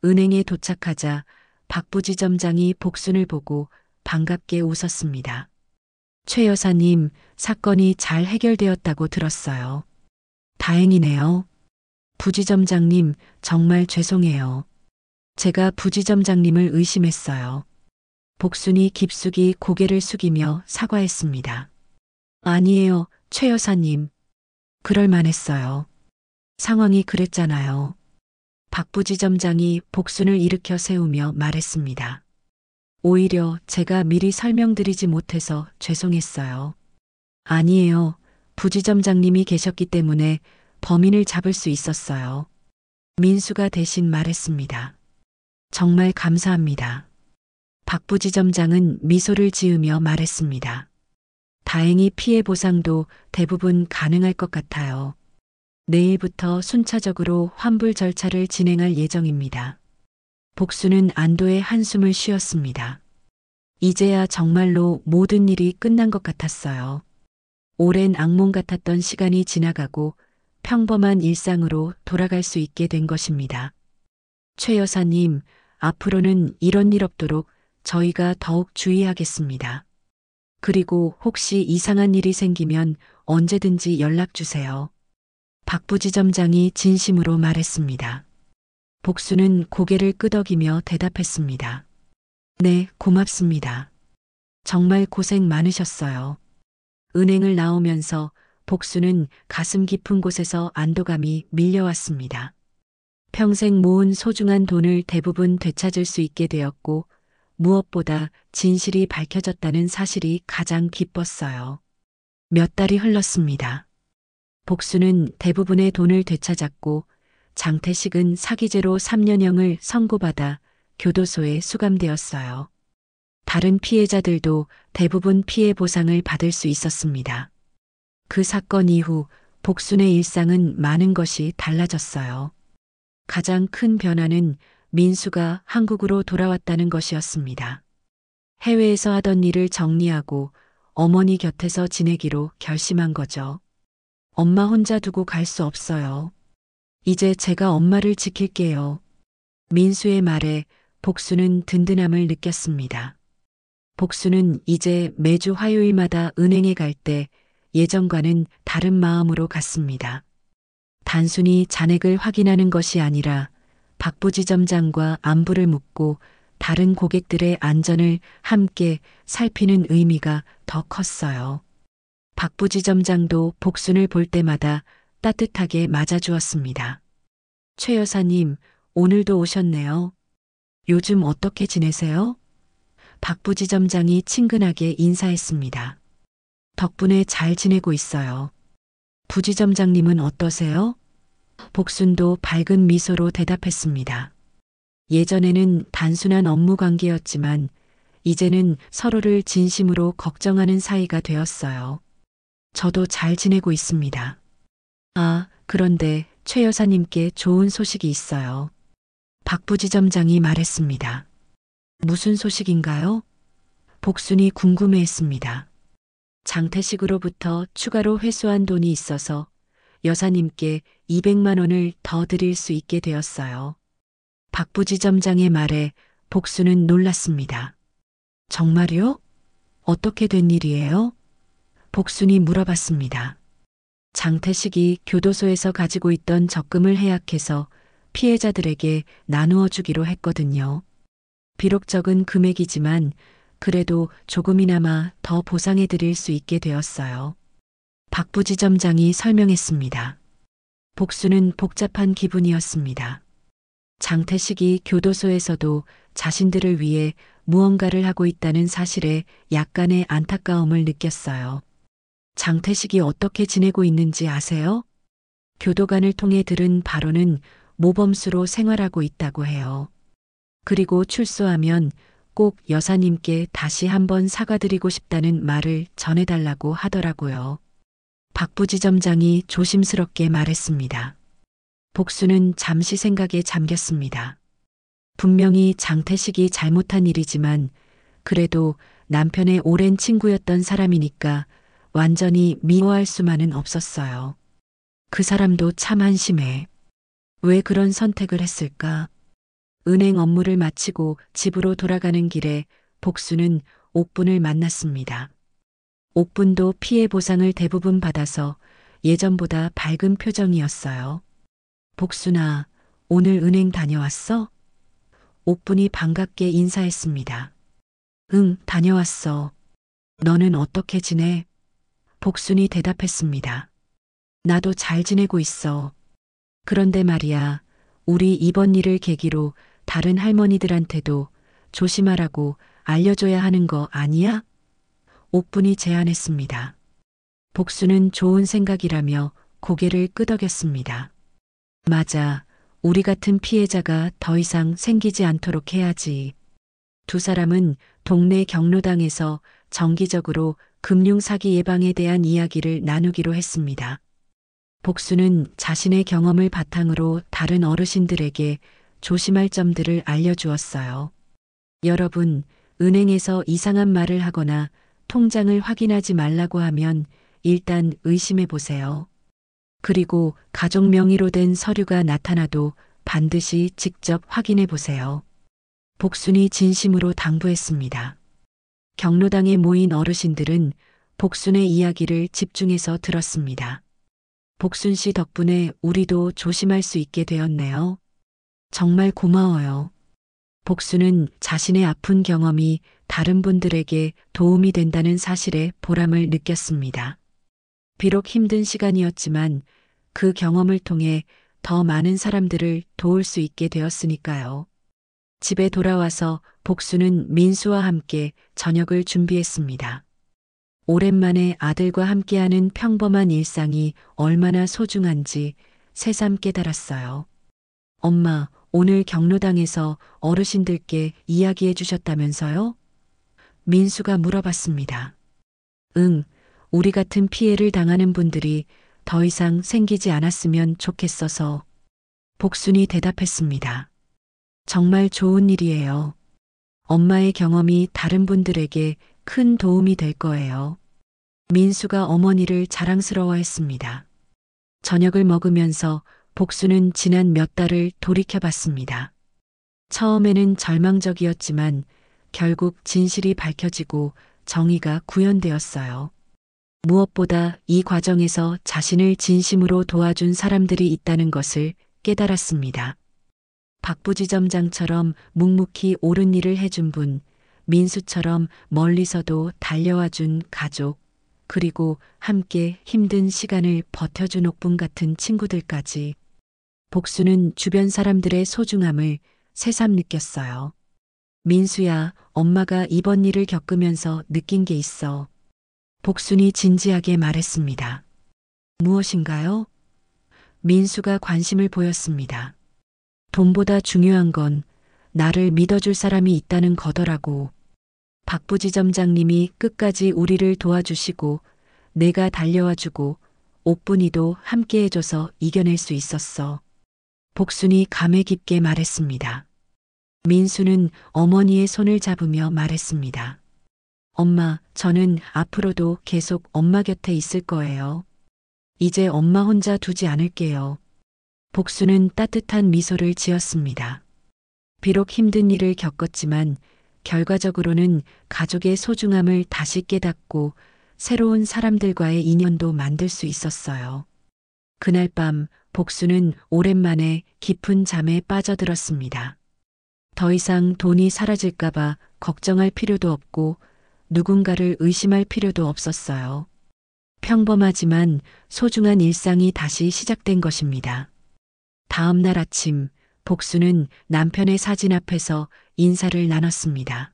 C: 은행에 도착하자 박 부지점장이 복순을 보고 반갑게 웃었습니다. 최 여사님, 사건이 잘 해결되었다고 들었어요. 다행이네요. 부지점장님, 정말 죄송해요. 제가 부지점장님을 의심했어요. 복순이 깊숙이 고개를 숙이며 사과했습니다. 아니에요, 최 여사님. 그럴 만했어요. 상황이 그랬잖아요. 박 부지점장이 복순을 일으켜 세우며 말했습니다. 오히려 제가 미리 설명드리지 못해서 죄송했어요. 아니에요. 부지점장님이 계셨기 때문에 범인을 잡을 수 있었어요. 민수가 대신 말했습니다. 정말 감사합니다. 박 부지점장은 미소를 지으며 말했습니다. 다행히 피해 보상도 대부분 가능할 것 같아요. 내일부터 순차적으로 환불 절차를 진행할 예정입니다. 복수는 안도의 한숨을 쉬었습니다. 이제야 정말로 모든 일이 끝난 것 같았어요. 오랜 악몽 같았던 시간이 지나가고 평범한 일상으로 돌아갈 수 있게 된 것입니다. 최 여사님, 앞으로는 이런 일 없도록 저희가 더욱 주의하겠습니다. 그리고 혹시 이상한 일이 생기면 언제든지 연락 주세요. 박 부지점장이 진심으로 말했습니다. 복수는 고개를 끄덕이며 대답했습니다. 네, 고맙습니다. 정말 고생 많으셨어요. 은행을 나오면서 복수는 가슴 깊은 곳에서 안도감이 밀려왔습니다. 평생 모은 소중한 돈을 대부분 되찾을 수 있게 되었고 무엇보다 진실이 밝혀졌다는 사실이 가장 기뻤어요. 몇 달이 흘렀습니다. 복수는 대부분의 돈을 되찾았고 장태식은 사기죄로 3년형을 선고받아 교도소에 수감되었어요. 다른 피해자들도 대부분 피해 보상을 받을 수 있었습니다. 그 사건 이후 복순의 일상은 많은 것이 달라졌어요. 가장 큰 변화는 민수가 한국으로 돌아왔다는 것이었습니다. 해외에서 하던 일을 정리하고 어머니 곁에서 지내기로 결심한 거죠. 엄마 혼자 두고 갈 수 없어요. 이제 제가 엄마를 지킬게요. 민수의 말에 복수는 든든함을 느꼈습니다. 복수는 이제 매주 화요일마다 은행에 갈 때 예전과는 다른 마음으로 갔습니다. 단순히 잔액을 확인하는 것이 아니라 박 부지점장과 안부를 묻고 다른 고객들의 안전을 함께 살피는 의미가 더 컸어요. 박 부지점장도 복순을 볼 때마다 따뜻하게 맞아주었습니다. 최 여사님, 오늘도 오셨네요. 요즘 어떻게 지내세요? 박 부지점장이 친근하게 인사했습니다. 덕분에 잘 지내고 있어요. 부지점장님은 어떠세요? 복순도 밝은 미소로 대답했습니다. 예전에는 단순한 업무 관계였지만 이제는 서로를 진심으로 걱정하는 사이가 되었어요. 저도 잘 지내고 있습니다. 아, 그런데 최 여사님께 좋은 소식이 있어요. 박 부지점장이 말했습니다. 무슨 소식인가요? 복순이 궁금해했습니다. 장태식으로부터 추가로 회수한 돈이 있어서 여사님께 200만 원을 더 드릴 수 있게 되었어요. 박 부지점장의 말에 복순은 놀랐습니다. 정말요? 어떻게 된 일이에요? 복순이 물어봤습니다. 장태식이 교도소에서 가지고 있던 적금을 해약해서 피해자들에게 나누어 주기로 했거든요. 비록 적은 금액이지만 그래도 조금이나마 더 보상해 드릴 수 있게 되었어요. 박 부지점장이 설명했습니다. 복수는 복잡한 기분이었습니다. 장태식이 교도소에서도 자신들을 위해 무언가를 하고 있다는 사실에 약간의 안타까움을 느꼈어요. 장태식이 어떻게 지내고 있는지 아세요? 교도관을 통해 들은 바로는 모범수로 생활하고 있다고 해요. 그리고 출소하면 꼭 여사님께 다시 한번 사과드리고 싶다는 말을 전해달라고 하더라고요. 박 부지점장이 조심스럽게 말했습니다. 복수는 잠시 생각에 잠겼습니다. 분명히 장태식이 잘못한 일이지만 그래도 남편의 오랜 친구였던 사람이니까 완전히 미워할 수만은 없었어요. 그 사람도 참 한심해. 왜 그런 선택을 했을까? 은행 업무를 마치고 집으로 돌아가는 길에 복수는 옥분을 만났습니다. 옥분도 피해 보상을 대부분 받아서 예전보다 밝은 표정이었어요. 복순아, 오늘 은행 다녀왔어? 옥분이 반갑게 인사했습니다. 응, 다녀왔어. 너는 어떻게 지내? 복순이 대답했습니다. 나도 잘 지내고 있어. 그런데 말이야, 우리 이번 일을 계기로 다른 할머니들한테도 조심하라고 알려줘야 하는 거 아니야? 옥분이 제안했습니다. 복수는 좋은 생각이라며 고개를 끄덕였습니다. 맞아. 우리 같은 피해자가 더 이상 생기지 않도록 해야지. 두 사람은 동네 경로당에서 정기적으로 금융사기 예방에 대한 이야기를 나누기로 했습니다. 복수는 자신의 경험을 바탕으로 다른 어르신들에게 조심할 점들을 알려주었어요. 여러분, 은행에서 이상한 말을 하거나 통장을 확인하지 말라고 하면 일단 의심해 보세요. 그리고 가족 명의로 된 서류가 나타나도 반드시 직접 확인해 보세요. 복순이 진심으로 당부했습니다. 경로당에 모인 어르신들은 복순의 이야기를 집중해서 들었습니다. 복순 씨 덕분에 우리도 조심할 수 있게 되었네요. 정말 고마워요. 복수는 자신의 아픈 경험이 다른 분들에게 도움이 된다는 사실에 보람을 느꼈습니다. 비록 힘든 시간이었지만 그 경험을 통해 더 많은 사람들을 도울 수 있게 되었으니까요. 집에 돌아와서 복수는 민수와 함께 저녁을 준비했습니다. 오랜만에 아들과 함께하는 평범한 일상이 얼마나 소중한지 새삼 깨달았어요. 엄마, 오늘 경로당에서 어르신들께 이야기해 주셨다면서요? 민수가 물어봤습니다. 응, 우리 같은 피해를 당하는 분들이 더 이상 생기지 않았으면 좋겠어서. 복순이 대답했습니다. 정말 좋은 일이에요. 엄마의 경험이 다른 분들에게 큰 도움이 될 거예요. 민수가 어머니를 자랑스러워했습니다. 저녁을 먹으면서 복수는 지난 몇 달을 돌이켜봤습니다. 처음에는 절망적이었지만 결국 진실이 밝혀지고 정의가 구현되었어요. 무엇보다 이 과정에서 자신을 진심으로 도와준 사람들이 있다는 것을 깨달았습니다. 박 부지점장처럼 묵묵히 옳은 일을 해준 분, 민수처럼 멀리서도 달려와준 가족, 그리고 함께 힘든 시간을 버텨준 옥분 같은 친구들까지. 복수는 주변 사람들의 소중함을 새삼 느꼈어요. 민수야, 엄마가 이번 일을 겪으면서 느낀 게 있어. 복순이 진지하게 말했습니다. 무엇인가요? 민수가 관심을 보였습니다. 돈보다 중요한 건 나를 믿어줄 사람이 있다는 거더라고. 박 부지점장님이 끝까지 우리를 도와주시고 내가 달려와주고 옥분이도 함께해줘서 이겨낼 수 있었어. 복순이 감회 깊게 말했습니다. 민수는 어머니의 손을 잡으며 말했습니다. 엄마, 저는 앞으로도 계속 엄마 곁에 있을 거예요. 이제 엄마 혼자 두지 않을게요. 복수는 따뜻한 미소를 지었습니다. 비록 힘든 일을 겪었지만 결과적으로는 가족의 소중함을 다시 깨닫고 새로운 사람들과의 인연도 만들 수 있었어요. 그날 밤 복수는 오랜만에 깊은 잠에 빠져들었습니다. 더 이상 돈이 사라질까봐 걱정할 필요도 없고 누군가를 의심할 필요도 없었어요. 평범하지만 소중한 일상이 다시 시작된 것입니다. 다음 날 아침, 복수는 남편의 사진 앞에서 인사를 나눴습니다.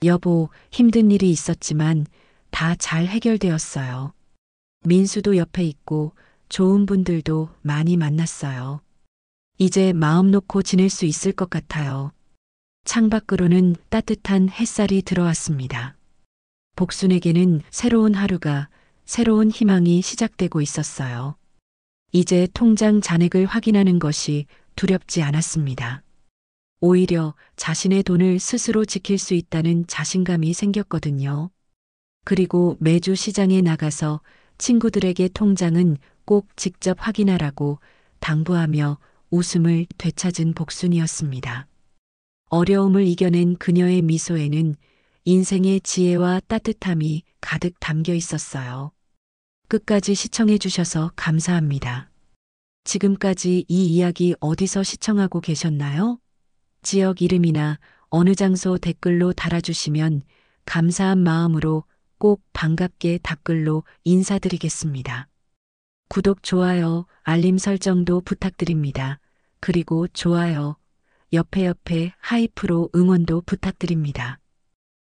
C: 여보, 힘든 일이 있었지만 다 잘 해결되었어요. 민수도 옆에 있고 좋은 분들도 많이 만났어요. 이제 마음 놓고 지낼 수 있을 것 같아요. 창밖으로는 따뜻한 햇살이 들어왔습니다. 복순에게는 새로운 하루가, 새로운 희망이 시작되고 있었어요. 이제 통장 잔액을 확인하는 것이 두렵지 않았습니다. 오히려 자신의 돈을 스스로 지킬 수 있다는 자신감이 생겼거든요. 그리고 매주 시장에 나가서 친구들에게 통장은 꼭 직접 확인하라고 당부하며 웃음을 되찾은 복순이었습니다. 어려움을 이겨낸 그녀의 미소에는 인생의 지혜와 따뜻함이 가득 담겨 있었어요. 끝까지 시청해 주셔서 감사합니다. 지금까지 이 이야기 어디서 시청하고 계셨나요? 지역 이름이나 어느 장소 댓글로 달아주시면 감사한 마음으로 꼭 반갑게 답글로 인사드리겠습니다. 구독, 좋아요, 알림 설정도 부탁드립니다. 그리고 좋아요, 옆에 하이프로 응원도 부탁드립니다.